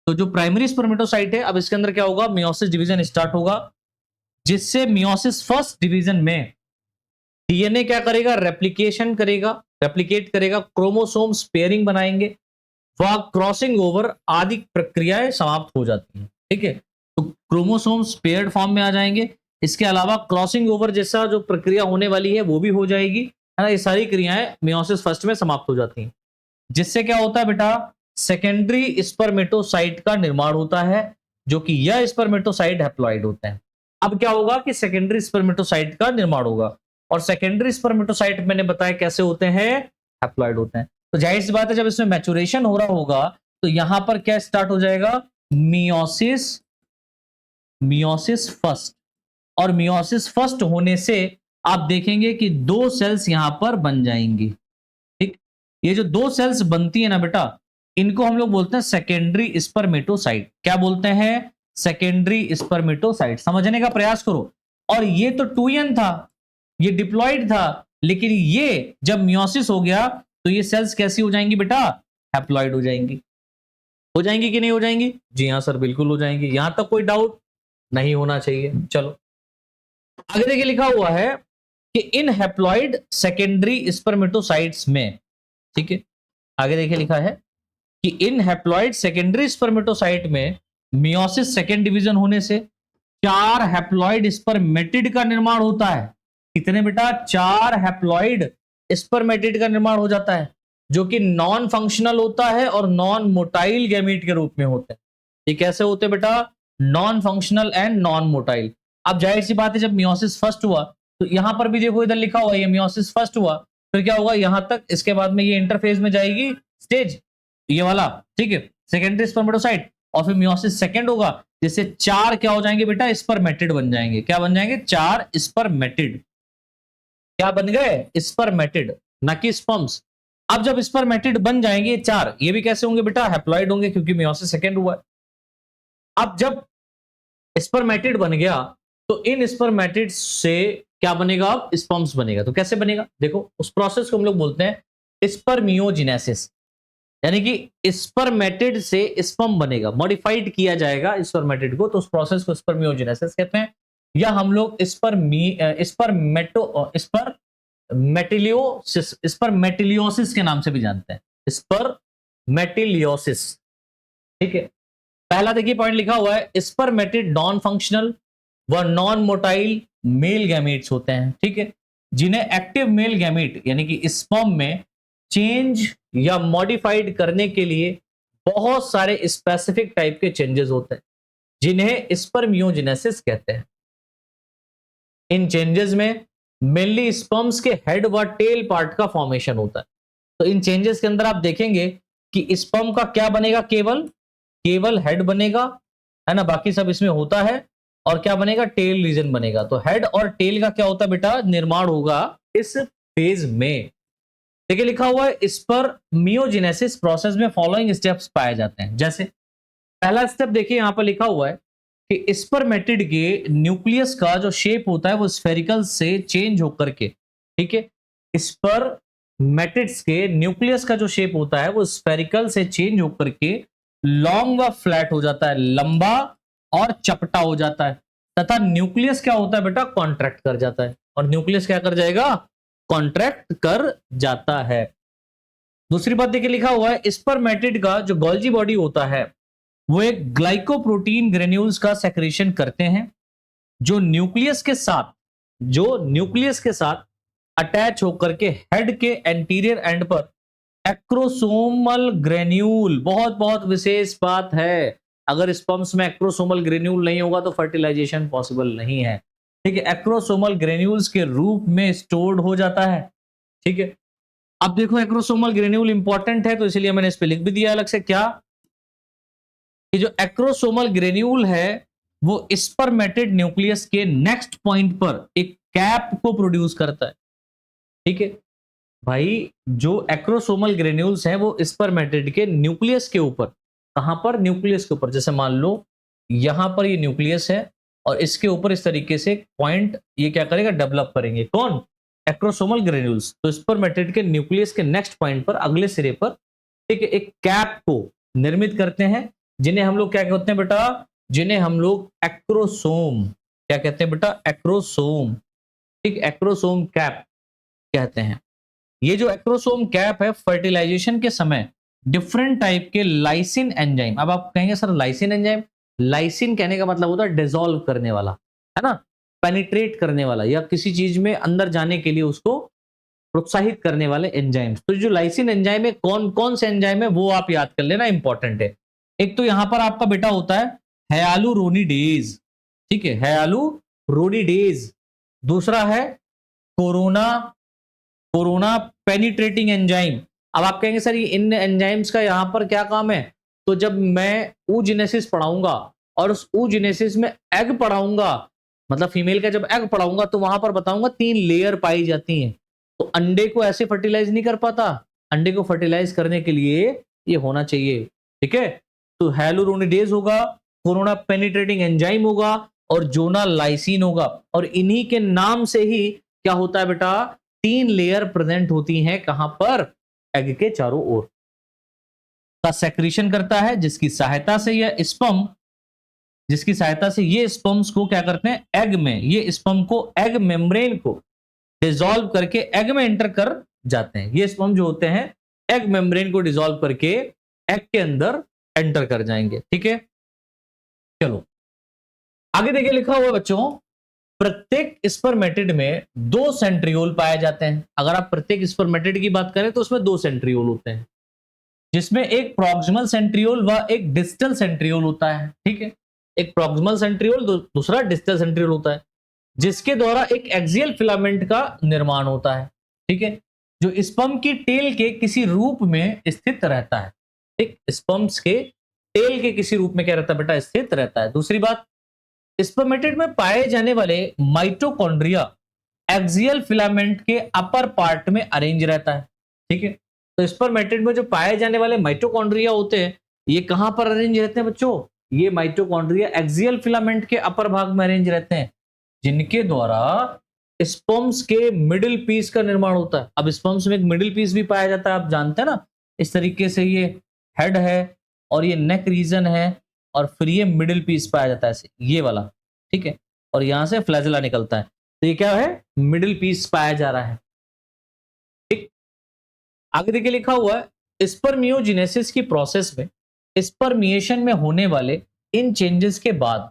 तो जो प्राइमरी स्पर्मेटोसाइट है, अब इसके अंदर क्या होगा, मियोसिस डिवीजन स्टार्ट होगा, जिससे मियोसिस फर्स्ट डिवीजन में डीएनए क्या करेगा, रेप्लिकेशन करेगा, रेप्लिकेट करेगा, क्रोमोसोम्स पेयरिंग बनाएंगे, वह क्रॉसिंग ओवर आदि प्रक्रियाएं समाप्त हो जाती हैं। ठीक है, तो क्रोमोसोम्स पेयर्ड फॉर्म में आ जाएंगे। इसके अलावा क्रॉसिंग ओवर जैसा जो प्रक्रिया होने वाली है वो भी हो जाएगी, है ना। ये सारी क्रियाएं मियोसिस फर्स्ट में समाप्त हो जाती हैं, जिससे क्या होता है बेटा, सेकेंडरी स्पर्मेटोसाइट का निर्माण होता है, जो कि यह स्पर्मेटोसाइट हैप्लॉइड होते हैं। अब क्या होगा कि सेकेंडरी स्पर्मेटोसाइट का निर्माण होगा, और सेकेंडरी स्पर्मेटोसाइट मैंने बताया कैसे होते हैं, हैप्लॉइड होते हैं। तो जाहिर सी बात है, जब इसमें मैचुरेशन हो रहा होगा तो यहां पर क्या स्टार्ट हो जाएगा, मियोसिस, मियोसिस फर्स्ट। और मियोसिस फर्स्ट होने से आप देखेंगे कि दो सेल्स यहां पर बन जाएंगी। ठीक, ये जो दो सेल्स बनती है ना बेटा, इनको हम लोग बोलते हैं सेकेंडरी स्पर्मेटोसाइट। क्या बोलते हैं, सेकेंडरी स्पर्मेटोसाइट। समझने का प्रयास करो। और ये तो 2n था, ये डिप्लॉइड था, लेकिन ये जब मियोसिस हो गया तो ये सेल्स कैसी हो जाएंगी बेटा, हैप्लॉइड हो जाएंगी। हो जाएंगी कि नहीं हो जाएंगी, जी हां सर बिल्कुल हो जाएंगी, यहां तक कोई डाउट नहीं होना चाहिए। चलो आगे देखिए, लिखा हुआ है कि इन हैप्लॉइड सेकेंडरी स्पर्मेटोसाइट्स में, ठीक है, आगे देखिए लिखा है कि इन हैप्लॉइड सेकेंडरी स्पर्मेटोसाइट में मियोसिस सेकेंड डिवीजन होने से 4 हैप्लॉइड स्पर्मेटिड का निर्माण होता है। कितने बेटा, 4 हैप्लॉइड स्पर्मेटिड का निर्माण हो जाता है, जो कि नॉन फंक्शनल होता है और नॉन मोटाइल गैमीट के रूप में होते हैं। ये कैसे होते हैं बेटा, non functional and non motile. अब जाहिर सी बात है, जब मियोसिस फर्स्ट हुआ तो यहां पर भी देखो, इधर लिखा हुआ है ये मियोसिस फर्स्ट हुआ, फिर क्या होगा यहां तक, इसके बाद में ये इंटरफेज में जाएगी स्टेज, ये वाला, ठीक है, सेकेंडरी स्पर्मेटोसाइट, और फिर मियोसिस सेकेंड होगा, जिससे 4 क्या हो जाएंगे बेटा, स्पर्मेटिड बन जाएंगे। क्या बन जाएंगे, 4 स्पर्मेटिड। क्या बन गए, स्पर्मेटिड, ना कि स्पर्म्स। अब जब स्पर्मेटिड बन जाएंगे 4, ये भी कैसे होंगे बेटा, हैप्लॉइड होंगे, क्योंकि मियोसिस सेकेंड हुआ है। अब जब स्पर्मेटिड बन गया तो इन स्पर्मेटिड से क्या बनेगा, अब स्पर्म्स बनेगा। तो कैसे बनेगा, देखो उस प्रोसेस को हम लोग बोलते हैं स्पर्मियोजेनेसिस, यानी कि स्पर्मेटिड से स्पर्म बनेगा, मॉडिफाइड किया जाएगा स्पर्मेटिड को, तो उस प्रोसेस को स्पर्मियोजेनेसिस कहते हैं। या हम लोग स्पर्मेटिलियोसिस के नाम से भी जानते हैं, स्पर्मेटिलियोसिस। ठीक है, पहला देखिए पॉइंट लिखा हुआ है, स्पर्मेटिड नॉन फंक्शनल व नॉन मोटाइल मेल गैमेट्स होते हैं। ठीक है, जिन्हें एक्टिव मेल गैमेट यानी कि स्पर्म में चेंज या मॉडिफाइड करने के लिए बहुत सारे स्पेसिफिक टाइप के चेंजेस होते हैं, जिन्हें स्पर्मियोजेनेसिस कहते हैं। इन चेंजेस में मेनली स्पर्म्स के हेड व टेल पार्ट का फॉर्मेशन होता है। तो इन चेंजेस के अंदर आप देखेंगे कि स्पर्म का क्या बनेगा, केवल हेड बनेगा, है ना, बाकी सब इसमें होता है, और क्या बनेगा, टेल रीजन बनेगा। तो हेड और टेल का क्या होता है बेटा, निर्माण होगा इस फेज में। देखिए लिखा हुआ है, स्पर्मियोजेनेसिस प्रोसेस में फॉलोइंग स्टेप्स पाए जाते हैं। जैसे पहला स्टेप देखिए, यहां पर लिखा हुआ है कि स्पर्मेटिड के न्यूक्लियस का जो शेप होता है वो स्फेरिकल से चेंज होकर के, ठीक है, स्पर्मेटिड्स के न्यूक्लियस का जो शेप होता है वो स्फेरिकल से चेंज होकर के लॉन्ग व फ्लैट हो जाता है, लंबा और चपटा हो जाता है, तथा न्यूक्लियस क्या होता है बेटा, कॉन्ट्रैक्ट कर जाता है। और न्यूक्लियस क्या कर जाएगा, कॉन्ट्रैक्ट कर जाता है। दूसरी बात देखिए लिखा हुआ है, स्पर्मेटिड का जो गोल्जी बॉडी होता है वो एक ग्लाइकोप्रोटीन ग्रेन्यूल्स का सेक्रेशन करते हैं, जो न्यूक्लियस के साथ अटैच होकर के हेड के एंटीरियर एंड पर एक्रोसोमल ग्रेन्यूल, बहुत बहुत विशेष बात है, अगर स्पर्म्स में एक्रोसोमल ग्रेन्यूल नहीं होगा तो फर्टिलाइजेशन पॉसिबल नहीं है। ठीक है, एक्रोसोमल ग्रेन्यूल्स के रूप में स्टोर्ड हो जाता है। ठीक है, अब देखो एक्रोसोमल ग्रेन्यूल इंपॉर्टेंट है तो इसलिए मैंने इस पे लिख भी दिया अलग से, क्या कि जो एक्रोसोमल ग्रेन्यूल है वो स्पर्मेटेड न्यूक्लियस के नेक्स्ट पॉइंट पर एक कैप को प्रोड्यूस करता है। ठीक है भाई, जो एक्रोसोमल ग्रेन्यूल्स हैं वो स्पर्मेटेड के न्यूक्लियस के ऊपर, कहां पर, न्यूक्लियस के ऊपर, जैसे मान लो यहां पर ये न्यूक्लियस है और इसके ऊपर इस तरीके से पॉइंट ये क्या करेगा, डेवलप करेंगे, कौन, एक्रोसोमल ग्रेन्यूल्स। तो स्पर्मेटेड के न्यूक्लियस के नेक्स्ट पॉइंट पर, अगले सिरे पर, ठीक है, एक कैप को निर्मित करते हैं, जिन्हें हम लोग क्या कहते हैं बेटा, जिन्हें हम लोग एक्रोसोम, क्या कहते हैं बेटा, एक्रोसोम। ठीक, एक्रोसोम कैप कहते हैं। ये जो एक्रोसोम कैप है, फर्टिलाइजेशन के समय डिफरेंट टाइप के लाइसिन एंजाइम, अब आप कहेंगे सर लाइसिन एंजाइम, लाइसिन कहने का मतलब होता है डिसॉल्व करने वाला, है ना, पेनिट्रेट करने वाला, या किसी चीज में अंदर जाने के लिए उसको प्रोत्साहित करने वाले एंजाइम्स। तो जो लाइसिन एंजाइम है, कौन कौन से एंजाइम है वो आप याद कर लेना, इंपॉर्टेंट है। एक तो यहां पर आपका बेटा होता है हाइलुरोनिडेज, ठीक है, हाइलुरोनिडेज। दूसरा है कोरोना, कोरोना पेनिट्रेटिंग एंजाइम। अब आप कहेंगे सर ये इन एंजाइम्स का यहां पर क्या काम है, तो जब मैं oogenesis पढ़ाऊंगा और उस oogenesis में एग पढ़ाऊंगा, मतलब फीमेल का जब एग पढ़ाऊंगा तो वहां पर बताऊंगा 3 लेयर पाई जाती हैं। तो अंडे को ऐसे फर्टिलाइज नहीं कर पाता, अंडे को फर्टिलाइज करने के लिए ये होना चाहिए। ठीक है, तो हाइलुरोनिडेज होगा, कोरोना पेनिट्रेटिंग एंजाइम होगा और जोना लाइसिन होगा। और इन्हीं के नाम से ही क्या होता है बेटा, 3 लेयर प्रेजेंट होती हैं, कहां पर, एग के चारों ओर, का सेक्रीशन करता है, जिसकी सहायता से यह स्पर्म, जिसकी सहायता से ये स्पर्म्स को क्या करते हैं, एग में, ये स्पर्म को एग मेम्ब्रेन को डिसॉल्व करके एग में एंटर कर जाते हैं। ये स्पर्म जो होते हैं एग मेम्ब्रेन को डिसॉल्व करके एग के अंदर एंटर कर जाएंगे। ठीक है, चलो आगे देखिए, लिखा हुआ बच्चों, प्रत्येक स्पर्मेटिड में 2 सेंट्रियोल पाए जाते हैं। अगर आप प्रत्येक स्पर्मेटिड की बात करें तो उसमें 2 सेंट्रियोल होते हैं, जिसमें एक प्रॉक्सिमल सेंट्रियोल व एक डिस्टल सेंट्रियोल होता है। ठीक है, एक प्रॉक्सिमल सेंट्रियोल, दूसरा डिस्टल सेंट्रियोल होता है, जिसके द्वारा एक एक्सियल फिलामेंट का निर्माण होता है। ठीक है, जो स्पर्म की टेल के किसी रूप में स्थित रहता है। ठीक, स्पर्म्स के टेल के किसी रूप में क्या रहता है बेटा, स्थित रहता है। दूसरी बात, स्पर्मेटिड में पाए जाने वाले माइटोकॉन्ड्रिया एक्सियल फिलामेंट के अपर पार्ट में अरेंज रहता है। ठीक है, तो स्पर्मेटिड में जो पाए जाने वाले माइटोकॉन्ड्रिया होते हैं, ये कहां पर अरेंज रहते हैं बच्चों, ये माइटोकॉन्ड्रिया एक्सियल फिलामेंट के अपर भाग में अरेंज रहते हैं, जिनके द्वारा स्पर्म्स के मिडिल पीस का निर्माण होता है। अब स्पर्म्स में एक मिडिल पीस भी पाया जाता है, आप जानते हैं ना, इस तरीके से ये हेड है और ये नेक रीजन है और फिर ये मिडिल पीस पाया जाता है ऐसे, ये वाला। ठीक है, और यहां से फ्लैजेला निकलता है, तो ये क्या है, मिडिल पीस पाया जा रहा है। ठीक, आगे देखिए लिखा हुआ है, स्पर्मियोजेनेसिस की प्रोसेस में स्पर्मिएशन में होने वाले इन चेंजेस के बाद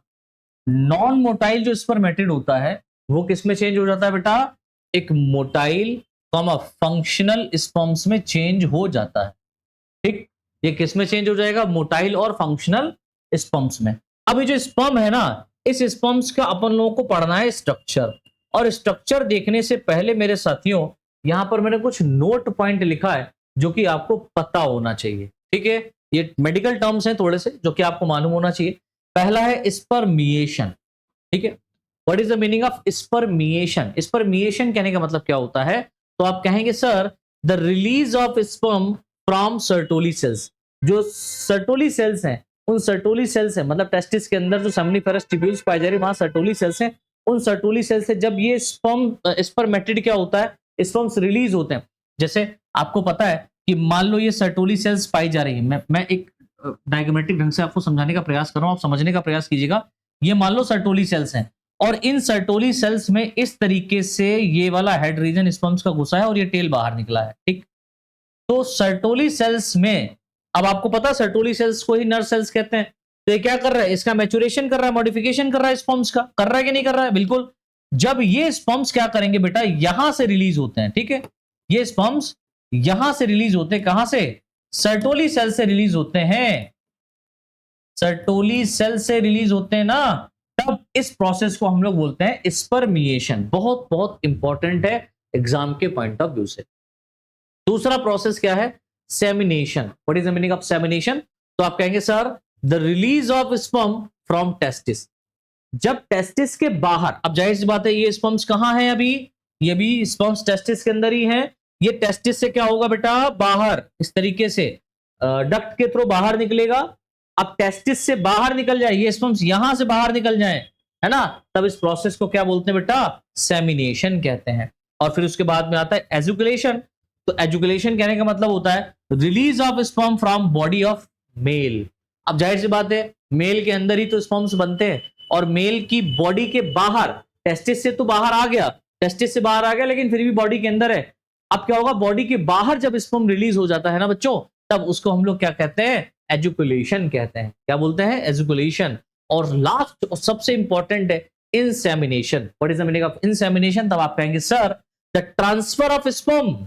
नॉन मोटाइल जो स्पर्मेटिड होता है वो किस में चेंज हो जाता है बेटा, एक मोटाइल कॉमा फंक्शनल स्पर्म्स में चेंज हो जाता है। ठीक, ये किस में चेंज हो जाएगा, मोटाइल और फंक्शनल स्पर्म्स में। अब ये जो स्पर्म है ना, इस स्पर्म्स का अपन लोगों को पढ़ना है स्ट्रक्चर, और स्ट्रक्चर देखने से पहले मेरे साथियों यहां पर मैंने कुछ नोट पॉइंट लिखा है जो कि आपको पता होना चाहिए। ठीक है, ये मेडिकल टर्म्स हैं थोड़े से जो कि आपको मालूम होना चाहिए। पहला है स्पर्मिएशन। ठीक है, what is the meaning of spermiation, spermiation कहने का मतलब क्या होता है, तो आप कहेंगे sir the release of sperm from Sertoli cells. जो सर्टोली सेल्स हैं, उन सर्टोली सेल्स है, मतलब टेस्टिस के अंदर जो सेमनीफेरस ट्यूब्यूल्स पाए जा रहे हैं वहां सर्टोली सेल्स हैं, उन सर्टोली सेल्स से जब ये स्पर्मेटिड क्या होता है, स्पर्म्स रिलीज होते हैं। जैसे आपको पता है कि मान लो ये सर्टोली सेल्स पाई जा रही है, मैं एक डायग्रामेटिक ढंग से आपको समझाने का प्रयास कर रहा हूं, आप समझने का प्रयास कीजिएगा। ये मान लो सर्टोली सेल्स हैं और इन सर्टोली सेल्स में इस तरीके से ये वाला हेड रीजन स्पर्म्स का घुसा है और ये टेल बाहर निकला है। ठीक, तो सर्टोली सेल्स में, अब आपको पता है सर्टोली सेल्स को ही नर सेल्स कहते हैं, तो ये क्या कर रहा है, इसका मैच्योरेशन कर रहा है, मॉडिफिकेशन कर रहा है स्पर्म्स का, कर रहा है कि नहीं कर रहा है, बिल्कुल। जब ये स्पर्म्स क्या करेंगे बेटा, यहां से रिलीज होते हैं। ठीक है, ये स्पर्म्स यहां से रिलीज होते हैं, कहां से, सर्टोली सेल से रिलीज होते हैं, सर्टोली सेल से रिलीज होते हैं ना, तब इस प्रोसेस को हम लोग बोलते हैं स्पर्मिएशन। बहुत बहुत इंपॉर्टेंट है एग्जाम के पॉइंट ऑफ व्यू से। दूसरा प्रोसेस क्या है, semination. What is the meaning of semination, तो आप कहेंगे sir the release of sperm from testis. जब टेस्टिस के बाहर, अब जाहिर सी बात है ये स्पर्म्स कहां है अभी, ये भी स्पर्म्स टेस्टिस के अंदर ही है। ये टेस्टिस से क्या होगा बेटा, बाहर इस तरीके से डक्ट के थ्रू बाहर निकलेगा। अब टेस्टिस से बाहर निकल जाए, ये स्पर्म्स यहां से बाहर निकल जाए, है ना, तब इस प्रोसेस को क्या बोलते हैं बेटा, सेमिनेशन कहते हैं। और फिर उसके बाद में आता है एजुकुलेशन। तो एजुकुलेशन कहने का मतलब होता है release of sperm from body of male. अब जाहिर सी बात है मेल के अंदर ही तो स्पर्म्स बनते हैं, और मेल की बॉडी के बाहर, टेस्टिस से तो बाहर आ गया, टेस्टिस से बाहर आ गया, लेकिन फिर भी बॉडी के अंदर है। अब क्या होगा, बॉडी के बाहर जब स्पर्म रिलीज हो जाता है ना बच्चों, तब उसको हम लोग क्या कहते हैं, एजुकुलेशन कहते हैं। क्या बोलते हैं, एजुकुलेशन। और लास्ट और सबसे इंपॉर्टेंट है insemination. What is the meaning of insemination? तब आप कहेंगे sir the transfer of sperm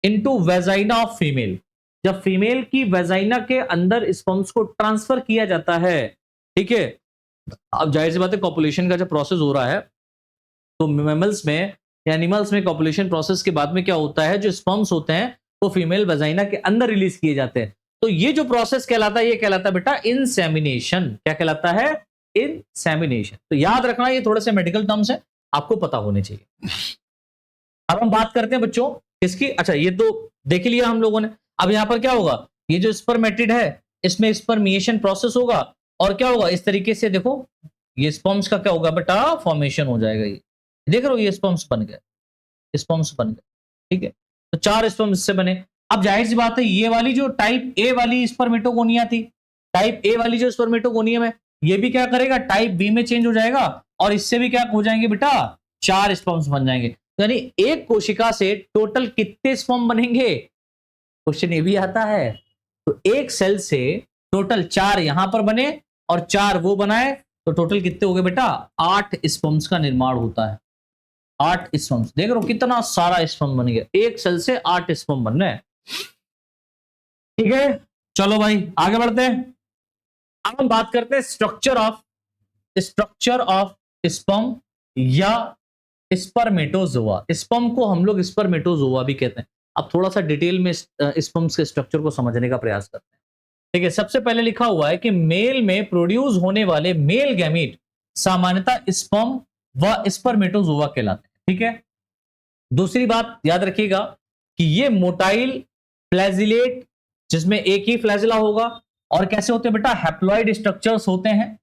into vagina of female. जब फीमेल की वेजाइना के अंदर स्पर्म्स को ट्रांसफर किया जाता है, ठीक है। अब जाहिर सी बात है कॉपुलेशन का जब प्रोसेस हो रहा है, तो मैमल्स में या एनिमल्स में कॉपुलेशन प्रोसेस के बाद में क्या होता है, जो स्पर्म्स होते हैं वो फीमेल वेजाइना के अंदर रिलीज किए जाते हैं। तो ये जो प्रोसेस कहलाता है, ये कहलाता है बेटा इंसेमिनेशन। क्या कहलाता है, इंसेमिनेशन। तो याद रखना, ये थोड़े से मेडिकल टर्म्स है, आपको पता होने चाहिए। अब हम बात करते हैं बच्चों किसकी, अच्छा ये तो देख लिया हम लोगों ने। अब यहां पर क्या होगा, ये जो स्पर्मेटिड है इसमें स्पर्मिएशन प्रोसेस होगा, और क्या होगा, इस तरीके से देखो ये स्पर्म्स का क्या होगा बेटा, फॉर्मेशन हो जाएगा। ये देख रहे हो, ये स्पर्म्स बन गए, स्पर्म्स बन गए, ठीक है। तो 4 स्पर्म्स इससे बने। अब जाहिर सी बात है ये वाली जो टाइप ए वाली स्पर्मेटोगोनिया थी, टाइप ए वाली जो स्पर्मेटोगोनियम है, ये भी क्या करेगा, टाइप बी में चेंज हो जाएगा, और इससे भी क्या हो जाएंगे बेटा, 4 स्पर्म्स बन जाएंगे। तो यानी एक कोशिका से टोटल कितने स्पर्म बनेंगे, क्वेश्चन ये भी आता है। तो एक सेल से टोटल 4 यहां पर बने और 4 वो बनाए, तो टोटल कितने हो गए बेटा, 8 स्पर्म्स का निर्माण होता है। 8 स्पर्म्स, देख रहे हो कितना सारा स्पर्म बन गया, एक सेल से 8 स्पर्म बन रहे हैं, ठीक है। चलो भाई आगे बढ़ते हैं। अब हम बात करते हैं स्ट्रक्चर ऑफ स्पर्म या स्पर्मेटोजोआ। स्पर्म को हम लोग स्पर्मेटोजोआ भी कहते हैं। अब थोड़ा सा डिटेल में स्पर्म्स के स्ट्रक्चर को समझने का प्रयास करते हैं, ठीक है। सबसे पहले लिखा हुआ है कि मेल में प्रोड्यूस होने वाले मेल गैमीट सामान्यतः स्पर्म व स्पर्मेटोजोआ कहलाते हैं, ठीक है। दूसरी बात याद रखिएगा कि ये मोटाइल फ्लैजिलेट, जिसमें एक ही फ्लैजिला होगा, और कैसे होते हैं बेटा, हैप्लॉइड स्ट्रक्चर्स होते हैं,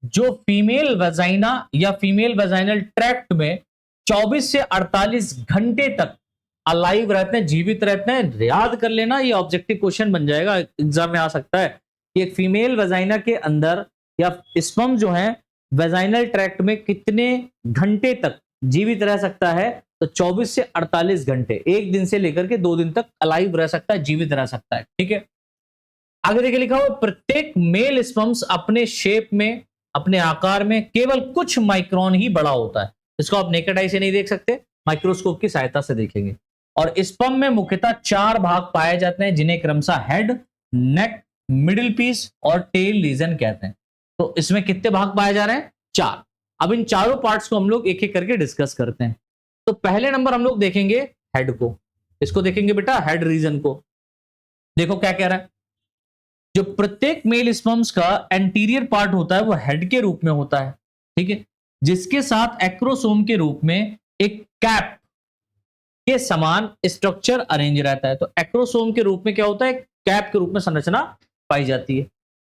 जो फीमेल वेजाइना या फीमेल वेजाइनल ट्रैक्ट में 24 से 48 घंटे तक अलाइव रहते हैं, जीवित रहते हैं। याद कर लेना, ये ऑब्जेक्टिव क्वेश्चन बन जाएगा, एग्जाम में आ सकता है कि एक फीमेल वेजाइना के अंदर या स्पर्म जो है वेजाइनल ट्रैक्ट में कितने घंटे तक जीवित रह सकता है। तो 24 से 48 घंटे, एक दिन से लेकर के 2 दिन तक अलाइव रह सकता है, जीवित रह सकता है, ठीक है। आगे देखिए लिखा हुआ, प्रत्येक मेल स्पर्म्स अपने शेप में, अपने आकार में केवल कुछ माइक्रोन ही बड़ा होता है। इसको आप नेकेड आई से नहीं देख सकते, माइक्रोस्कोप की सहायता से देखेंगे। और स्पर्म में मुख्यतः 4 भाग पाए जाते हैं, जिन्हें क्रमशः हेड, नेक, मिडिल पीस और टेल रीजन कहते हैं। तो इसमें कितने भाग पाए जा रहे हैं, 4। अब इन चारों पार्ट्स को हम लोग एक एक करके डिस्कस करते हैं। तो पहले नंबर हम लोग देखेंगे हेड को, इसको देखेंगे बेटा हेड रीजन को। देखो क्या कह रहा है, जो प्रत्येक मेल स्पर्म्स का एंटीरियर पार्ट होता है वो हेड के रूप में होता है, ठीक है, जिसके साथ एक्रोसोम के रूप में एक कैप के समान स्ट्रक्चर अरेंज रहता है। तो एक्रोसोम के रूप में क्या होता है, कैप के रूप में संरचना पाई जाती है।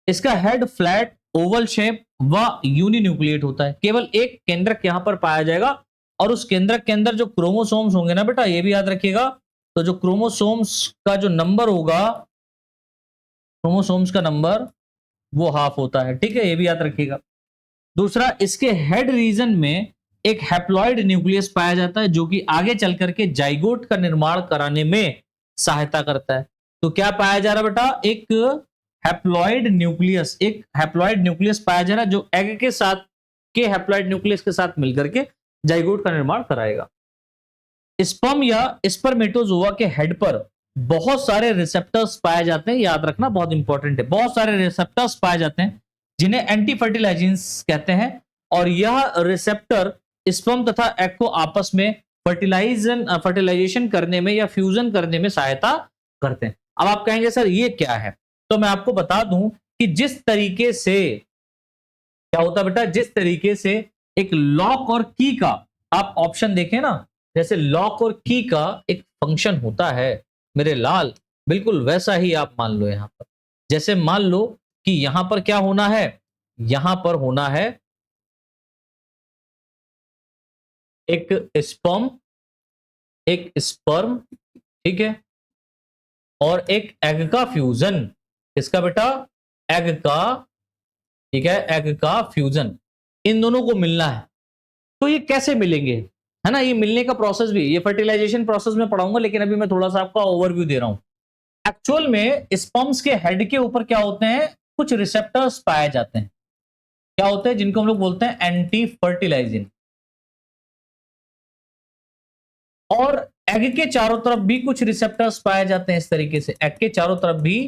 इसका हेड फ्लैट ओवल शेप व यूनिन्यूक्लिएट होता है। केवल एक केंद्रक यहां पर पाया जाएगा, और उस केंद्रक के अंदर जो क्रोमोसोम्स होंगे ना बेटा, ये भी याद रखिएगा, तो जो क्रोमोसोम्स का जो नंबर होगा, क्रोमोसोम्स का नंबर वो हाफ होता है, ठीक है, ये भी याद रखिएगा। दूसरा, इसके हेड रीजन में एक हैप्लॉइड न्यूक्लियस पाया जाता है, जो कि आगे चल करके जाइगोट का निर्माण कराने में सहायता करता है। तो क्या पाया जा रहा है बेटा, एक हैप्लॉइड न्यूक्लियस पाया जा रहा है, जो एग के साथ के हैप्लॉइड न्यूक्लियस के साथ मिलकर के जाइगोट का निर्माण कराएगा। स्पर्म या स्पर्मेटोजोआ के हेड पर बहुत सारे रिसेप्टर्स पाए जाते हैं, याद रखना बहुत इंपॉर्टेंट है। बहुत सारे रिसेप्टर्स पाए जाते हैं जिन्हें एंटी फर्टिलाइजेंस कहते हैं, और यह रिसेप्टर स्पर्म तथा एग को आपस में फर्टिलाइजेशन करने में या फ्यूजन करने में सहायता करते हैं। अब आप कहेंगे सर ये क्या है, तो मैं आपको बता दूं कि जिस तरीके से क्या होता है बेटा, जिस तरीके से एक लॉक और की का आप ऑप्शन देखें ना, जैसे लॉक और की का एक फंक्शन होता है मेरे लाल, बिल्कुल वैसा ही आप मान लो यहां पर। जैसे मान लो कि यहां पर क्या होना है, यहां पर होना है एक स्पर्म, एक स्पर्म, ठीक है, और एक एग का फ्यूजन। इसका बेटा एग का, ठीक है, एग का फ्यूजन, इन दोनों को मिलना है। तो ये कैसे मिलेंगे, है ना, ये मिलने का प्रोसेस भी, ये फर्टिलाइजेशन प्रोसेस में पढ़ाऊंगा, लेकिन अभी मैं थोड़ा सा आपका ओवरव्यू दे रहा हूं। एक्चुअल में स्पर्म्स के हेड के ऊपर क्या होते हैं, कुछ रिसेप्टर्स पाए जाते हैं। क्या होते हैं, जिनको हम लोग बोलते हैं एंटी फर्टिलाइजिंग। और एग के चारों तरफ भी कुछ रिसेप्टर्स पाए जाते हैं। इस तरीके से एग के चारों तरफ भी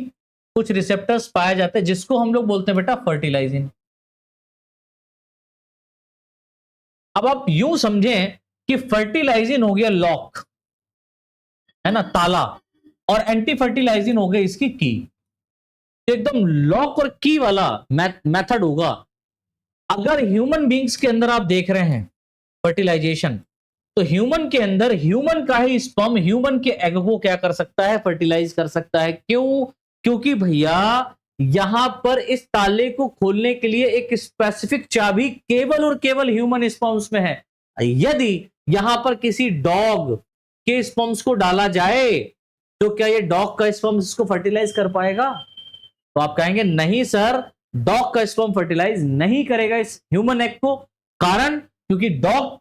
कुछ रिसेप्टर्स पाए जाते हैं, जिसको हम लोग बोलते हैं बेटा फर्टिलाइजिंग। अब आप यूं समझें कि फर्टिलाइजिंग हो गया लॉक, है ना, ताला, और एंटी फर्टिलाइजिंग हो गई इसकी की। तो एकदम लॉक और की वाला मेथड होगा। अगर ह्यूमन बींग्स के अंदर आप देख रहे हैं फर्टिलाइजेशन, तो ह्यूमन के अंदर ह्यूमन का ही स्पर्म ह्यूमन के एग को क्या कर सकता है, फर्टिलाइज कर सकता है। क्यों? क्योंकि भैया यहां पर इस ताले को खोलने के लिए एक स्पेसिफिक चाबी केवल और केवल ह्यूमन स्पर्म्स में है। यदि यहां पर किसी डॉग के स्पर्म्स को डाला जाए, तो क्या ये डॉग का स्पर्म इसको फर्टिलाइज कर पाएगा? तो आप कहेंगे नहीं सर, डॉग का स्पर्म फर्टिलाइज नहीं करेगा इस ह्यूमन एग को। कारण, क्योंकि डॉग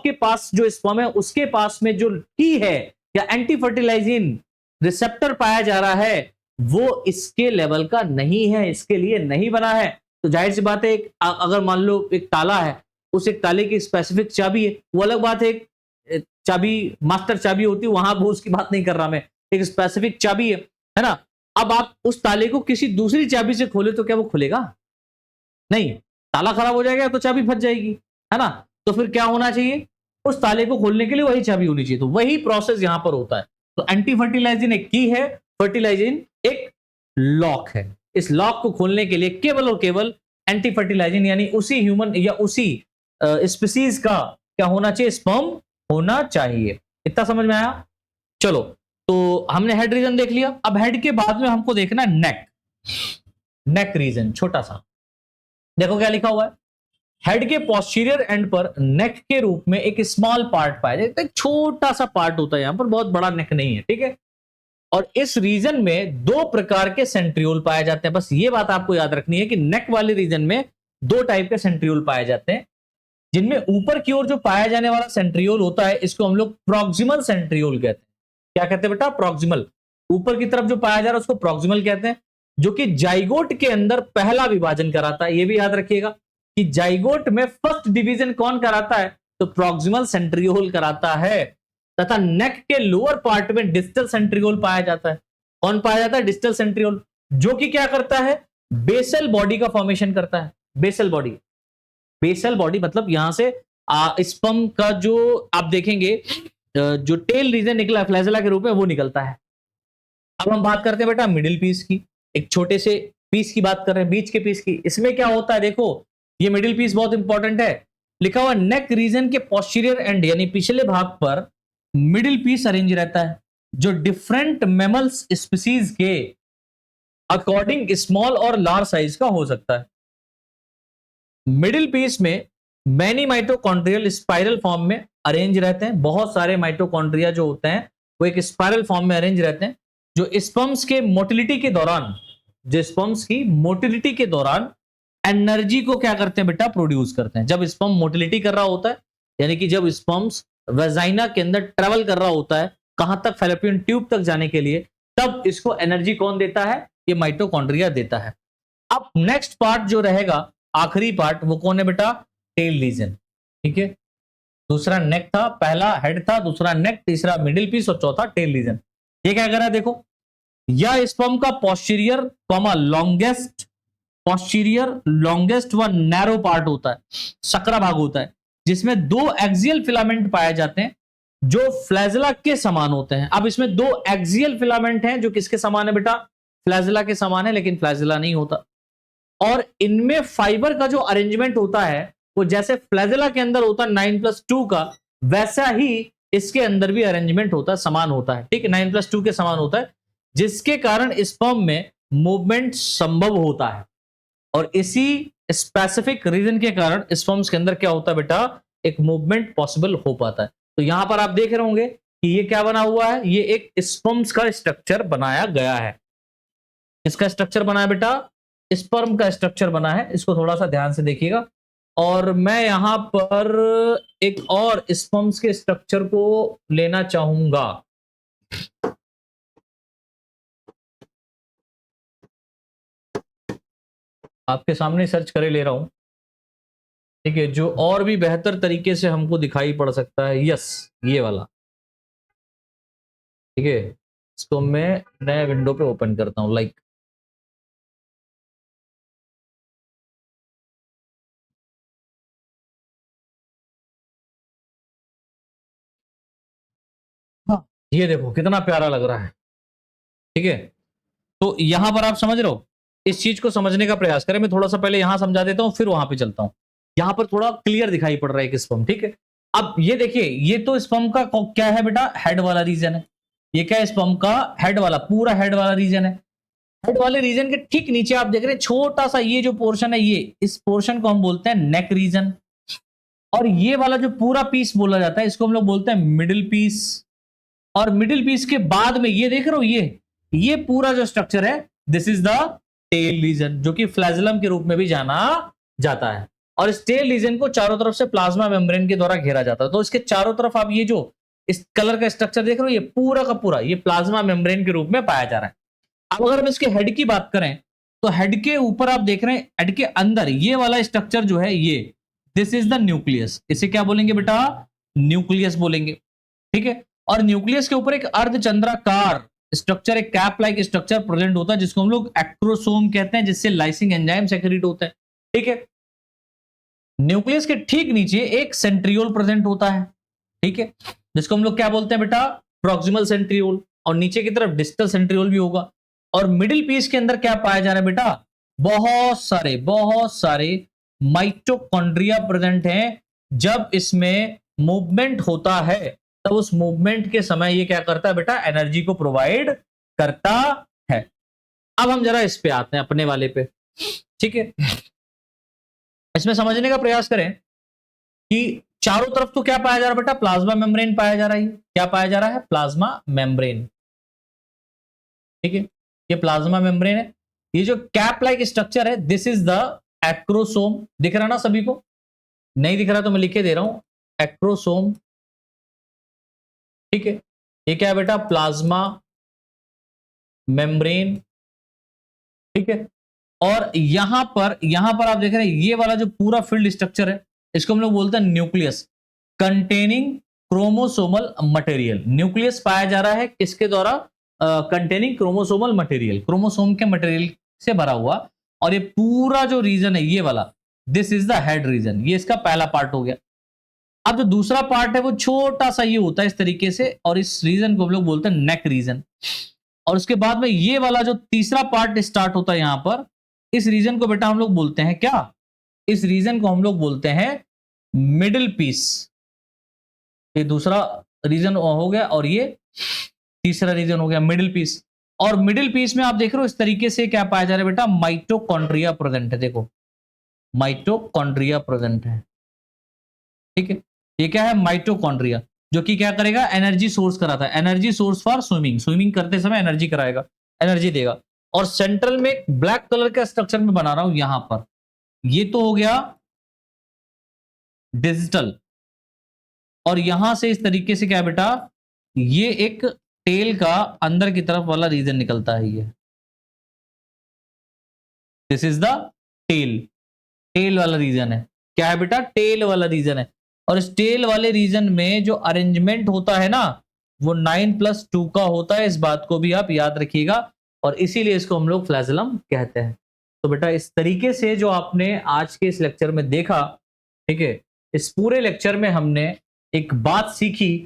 के पास जो स्पर्म है, उसके पास में जो की है या एंटी फर्टिलाइजिंग रिसेप्टर पाया जा रहा है, वो इसके लेवल का नहीं है, इसके लिए नहीं बना है। तो जाहिर सी बात है, अगर मान लो एक ताला है, उस एक ताले की स्पेसिफिक चाबी है, वो अलग बात है। एक चाबी मास्टर चाबी होती है, वहां वो उसकी बात नहीं कर रहा मैं, एक स्पेसिफिक चाबी है ना। अब आप उस ताले को किसी दूसरी चाबी से खोले तो क्या वो खुलेगा? नहीं, ताला खराब हो जाएगा तो चाबी फंस जाएगी, है ना। तो फिर क्या होना चाहिए, उस ताले को खोलने के लिए वही चाबी होनी चाहिए। तो वही प्रोसेस यहां पर होता है। तो एंटी फर्टिलाइजिंग एक की है, फर्टिलाइजिंग एक लॉक है। इस लॉक को खोलने के लिए केवल और केवल एंटी फर्टिलाइजिंग यानी उसी ह्यूमन या उसी स्पीसीज का क्या होना चाहिए, स्पर्म होना चाहिए। इतना समझ में आया? चलो, तो हमने हेड रीजन देख लिया। अब हेड के बाद में हमको देखना है नेक। नेक रीजन छोटा सा, देखो क्या लिखा हुआ है। हेड के पोस्टीरियर एंड पर नेक के रूप में एक स्मॉल पार्ट पाया जाता है। एक छोटा सा पार्ट होता है यहां पर, बहुत बड़ा नेक नहीं है, ठीक है। और इस रीजन में दो प्रकार के सेंट्रियोल पाए जाते हैं। बस ये बात आपको याद रखनी है कि नेक वाले रीजन में दो टाइप के सेंट्रियोल पाए जाते हैं, जिनमें ऊपर की ओर जो पाया जाने वाला सेंट्रियोल होता है, इसको हम लोग प्रॉक्सिमल सेंट्रियोल कहते हैं। क्या कहते हैं बेटा? प्रॉक्सिमल। ऊपर की तरफ जो पाया जा रहा है उसको प्रॉक्सिमल कहते हैं, जो कि जाइगोट के अंदर पहला विभाजन कराता है। यह भी याद रखिएगा कि जाइगोट में फर्स्ट डिवीजन कौन कराता है, तो प्रॉक्सिमल सेंट्रियोल कराता है। तथा नेक के लोअर पार्ट में डिस्टल सेंट्रियोल पाया जाता है। कौन पाया जाता है? डिस्टल सेंट्रियोल, जो कि क्या करता है, बेसल बॉडी का फॉर्मेशन करता है। बेसल बॉडी, बेसल बॉडी मतलब यहां से स्पर्म का जो आप देखेंगे जो टेल रीजन निकला फ्लैजेला के रूप में, वो निकलता है। अब हम बात करते हैं बेटा मिडिल पीस की। एक छोटे से पीस की बात कर रहे हैं, बीच के पीस की। इसमें क्या होता है, देखो ये मिडिल पीस बहुत इंपॉर्टेंट है। लिखा हुआ नेक रीजन के पोस्टीरियर एंड यानी पिछले भाग पर मिडिल पीस अरेंज रहता है, जो डिफरेंट मैमल्स स्पीसीज के अकॉर्डिंग स्मॉल और लार्ज साइज का हो सकता है। मिडिल पीस में मैनी माइटोकॉन्ड्रियल स्पाइरल फॉर्म में अरेंज रहते हैं। बहुत सारे माइटोकॉन्ड्रिया जो होते हैं वो एक स्पाइरल फॉर्म में अरेंज रहते हैं, जो स्पर्म्स के मोटिलिटी के दौरान, जो स्पर्म्स की मोटिलिटी के दौरान एनर्जी को क्या करते हैं बेटा, प्रोड्यूस करते हैं। जब स्पर्म मोटिलिटी कर रहा होता है, यानी कि जब स्पर्म्स वेजाइना के अंदर ट्रेवल कर रहा होता है, कहां तक, फैलोपियन ट्यूब तक जाने के लिए, तब इसको एनर्जी कौन देता है, ये माइटोकॉन्ड्रिया देता है। अब नेक्स्ट पार्ट जो रहेगा, आखिरी पार्ट, वो कौन है बेटा, टेल रीजन, ठीक है। दूसरा नेक था, पहला हेड था, दूसरा नेक, तीसरा मिडिल पीस और चौथा टेल रीजन। ये क्या कर रहा है, देखो यह स्पर्म का posterior comma longest, posterior longest व नैरो पार्ट होता है, सकरा भाग होता है, जिसमें दो एक्सियल फिलामेंट पाए जाते हैं जो फ्लैजेला के समान होते हैं। अब इसमें दो एक्सियल फिलामेंट हैं जो किसके समान है बेटा, फ्लैजेला के समान है, लेकिन फ्लैजेला नहीं होता। और इनमें फाइबर का जो अरेंजमेंट होता है वो जैसे फ्लैजेला के अंदर होता है 9+2 का, वैसा ही इसके अंदर भी अरेंजमेंट होता है, समान होता है, ठीक है, 9+2 के समान होता है, जिसके कारण स्पर्म में मूवमेंट संभव होता है। और इसी स्पेसिफिक रीजन के कारण स्पर्म्स के अंदर क्या होता है बेटा, एक मूवमेंट पॉसिबल हो पाता है। तो यहां पर आप देख रहे होंगे कि ये क्या बना हुआ है, ये एक स्पर्म्स का स्ट्रक्चर बनाया गया है। इसका स्ट्रक्चर बना है बेटा, स्पर्म का स्ट्रक्चर बना है, इसको थोड़ा सा ध्यान से देखिएगा। और मैं यहां पर एक और स्पर्म्स के स्ट्रक्चर को लेना चाहूंगा। आपके सामने सर्च करे ले रहा हूं, ठीक है, जो और भी बेहतर तरीके से हमको दिखाई पड़ सकता है। यस, ये वाला, ठीक है, इसको मैं नया विंडो पे ओपन करता हूं, लाइक हाँ, ये देखो कितना प्यारा लग रहा है, ठीक है। तो यहां पर आप समझ रहे हो, इस चीज को समझने का प्रयास करें। मैं थोड़ा सा पहले यहां समझा देता हूं, फिर वहां पे चलता हूं। यहां पर थोड़ा क्लियर दिखाई पड़ रहा है कि स्पर्म, ठीक है। अब ये देखिए, ये तो स्पर्म का क्या है बेटा, हेड वाला रीजन है। ये क्या है, स्पर्म का हेड वाला, पूरा हेड वाला रीजन है। हेड वाले रीजन के ठीक नीचे आप देख रहे हैं छोटा सा ये जो पोर्शन है, ये इस पोर्शन को हम बोलते हैं नेक रीजन। और ये वाला जो पूरा पीस बोला जाता है, इसको हम लोग बोलते हैं मिडिल पीस। और मिडिल पीस के बाद में ये देख रहे हो, ये पूरा जो स्ट्रक्चर है, this is the tail region, जो कि फ्लैजेलम के रूप में भी जाना जाता है। और इस टेल रीजन को चारों तरफ से प्लाज्मा मेम्ब्रेन के द्वारा घेरा जाता है। तो इसके चारों तरफ आप ये जो इस कलर का स्ट्रक्चर देख रहे हो, ये पूरा का पूरा ये प्लाज्मा मेम्ब्रेन के रूप में पाया जा रहा है। अब अगर हम इसके हेड की बात करें, तो हेड के ऊपर आप देख रहे हैं, हेड के अंदर ये वाला स्ट्रक्चर जो है, ये दिस इज द न्यूक्लियस। इसे क्या बोलेंगे बेटा, न्यूक्लियस बोलेंगे, ठीक है। और न्यूक्लियस के ऊपर एक अर्धचंद्राकार स्ट्रक्चर, एक कैप लाइक स्ट्रक्चर प्रेजेंट होता है, जिसको हम लोग एक्ट्रोसोम कहते हैं, जिससे लाइसिंग एंजाइम सेक्रेट होता है, ठीक है। न्यूक्लियस के ठीक नीचे एक सेंट्रियोल प्रेजेंट होता है, ठीक है, जिसको हम लोग क्या बोलते हैं बेटा, प्रॉक्सिमल सेंट्रियोल। और नीचे की तरफ डिस्टल सेंट्रियोल भी होगा। और मिडिल पीस के अंदर क्या पाया जा रहा है बेटा, बहुत सारे माइटोकॉन्ड्रिया प्रेजेंट हैं। जब इसमें मूवमेंट होता है, तब उस मूवमेंट के समय ये क्या करता है बेटा, एनर्जी को प्रोवाइड करता है। अब हम जरा इस पे आते हैं, अपने वाले पे, ठीक है। इसमें समझने का प्रयास करें कि चारों तरफ तो क्या पाया जा रहा है बेटा, प्लाज्मा मेम्ब्रेन पाया जा रहा है। क्या पाया जा रहा है, प्लाज्मा मेम्ब्रेन, ठीक है। ये प्लाज्मा मेम्ब्रेन है। ये जो कैप लाइक स्ट्रक्चर है, दिस इज द एक्रोसोम। दिख रहा ना सभी को, नहीं दिख रहा तो मैं लिख के दे रहा हूं, एक्रोसोम, ठीक है। ये क्या है बेटा, प्लाज्मा मेम्ब्रेन, ठीक है। और यहां पर आप देख रहे हैं, ये वाला जो पूरा फील्ड स्ट्रक्चर है, इसको हम लोग बोलते हैं nucleus containing chromosomal material. Nucleus पाया जा रहा है किसके द्वारा, कंटेनिंग क्रोमोसोमल मटेरियल, क्रोमोसोम के मटेरियल से भरा हुआ। और ये पूरा जो रीजन है, ये वाला, this is the head region. ये इसका पहला पार्ट हो गया। अब जो दूसरा पार्ट है, वो छोटा सा ये होता है इस तरीके से, और इस रीजन को हम लोग बोलते हैं नेक रीजन। और उसके बाद में ये वाला जो तीसरा पार्ट स्टार्ट होता है यहां पर, इस रीजन को बेटा हम लोग बोलते हैं क्या, इस रीजन को हम लोग बोलते हैं मिडिल पीस। ये दूसरा रीजन हो गया, और ये तीसरा रीजन हो गया मिडिल पीस। और मिडिल पीस में आप देख रहे हो, इस तरीके से क्या पाया जा रहा है बेटा, माइटोकॉन्ड्रिया प्रेजेंट है। देखो, माइटोकॉन्ड्रिया प्रेजेंट है, ठीक है। ये क्या है, माइटोकॉन्ड्रिया, जो कि क्या करेगा, एनर्जी सोर्स कराता है, energy source for swimming. Swimming करते समय एनर्जी कराएगा, एनर्जी देगा। और सेंट्रल में ब्लैक कलर का स्ट्रक्चर में बना रहा हूं यहां पर, ये तो हो गया डिजिटल। और यहां से इस तरीके से क्या बेटा, ये एक टेल का अंदर की तरफ वाला रीजन निकलता है, ये this is the tail, tail वाला रीजन है। क्या है बेटा, टेल वाला रीजन है। और इस टेल वाले रीजन में जो अरेंजमेंट होता है ना, वो 9+2 का होता है। इस बात को भी आप याद रखिएगा, और इसीलिए इसको हम लोग फ्लैजेलम कहते हैं। तो बेटा इस तरीके से जो आपने आज के इस लेक्चर में देखा, ठीक है, इस पूरे लेक्चर में हमने एक बात सीखी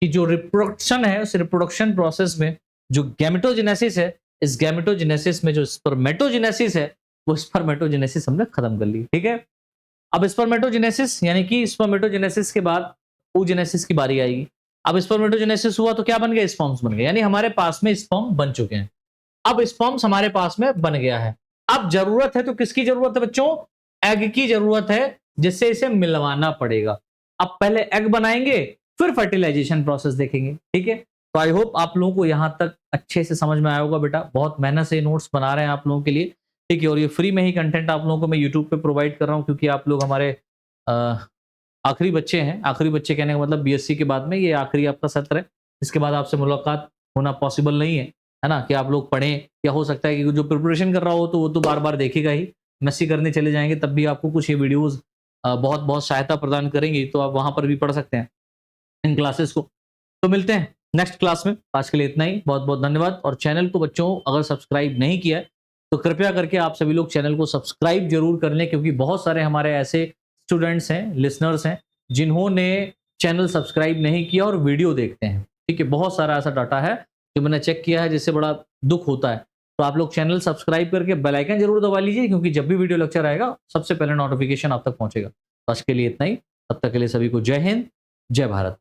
कि जो रिप्रोडक्शन है, उस रिप्रोडक्शन प्रोसेस में जो गैमेटोजेनेसिस है, इस गैमेटोजेनेसिस में जो स्पर्मेटोजेनेसिस है, वो स्पर्मेटोजेनेसिस हमने खत्म कर ली। ठीक है, अब स्पर्मेटोजेनेसिस यानी कि स्पर्मेटोजेनेसिस के बाद oogenesis की बारी आएगी। अब स्पर्मेटोजेनेसिस हुआ तो क्या बन गया, स्पर्म्स बन गए, यानी हमारे पास में स्पर्म बन चुके हैं। अब स्पर्म्स हमारे पास में बन गया है, अब जरूरत है तो किसकी जरूरत है बच्चों, एग की जरूरत है, जिससे इसे मिलवाना पड़ेगा। अब पहले एग बनाएंगे फिर फर्टिलाइजेशन प्रोसेस देखेंगे। ठीक है, तो आई होप आप लोगों को यहां तक अच्छे से समझ में आया होगा बेटा, बहुत मेहनत से नोट्स बना रहे हैं आप लोगों के लिए। ठीक है, और ये फ्री में ही कंटेंट आप लोगों को मैं यूट्यूब पे प्रोवाइड कर रहा हूँ, क्योंकि आप लोग हमारे आखिरी बच्चे हैं। आखिरी बच्चे कहने का मतलब बीएससी के बाद में ये आखिरी आपका सत्र है, इसके बाद आपसे मुलाकात होना पॉसिबल नहीं है ना, कि आप लोग पढ़ें, या हो सकता है कि जो प्रिपरेशन कर रहा हो तो वो तो बार बार देखेगा ही, मस्ती करने चले जाएंगे, तब भी आपको कुछ ये वीडियोस बहुत बहुत सहायता प्रदान करेंगी, तो आप वहां पर भी पढ़ सकते हैं इन क्लासेस को। तो मिलते हैं नेक्स्ट क्लास में, आज के लिए इतना ही, बहुत बहुत धन्यवाद। और चैनल को बच्चों अगर सब्सक्राइब नहीं किया है तो कृपया करके आप सभी लोग चैनल को सब्सक्राइब जरूर कर लें, क्योंकि बहुत सारे हमारे ऐसे स्टूडेंट्स हैं, लिसनर्स हैं, जिन्होंने चैनल सब्सक्राइब नहीं किया और वीडियो देखते हैं। ठीक है, बहुत सारा ऐसा डाटा है जो मैंने चेक किया है, जिससे बड़ा दुख होता है। तो आप लोग चैनल सब्सक्राइब करके बेल आइकन जरूर दबा लीजिए, क्योंकि जब भी वीडियो लेक्चर आएगा सबसे पहले नोटिफिकेशन आप तक पहुंचेगा। तो आज के लिए इतना ही, तब तक के लिए सभी को जय हिंद, जय भारत।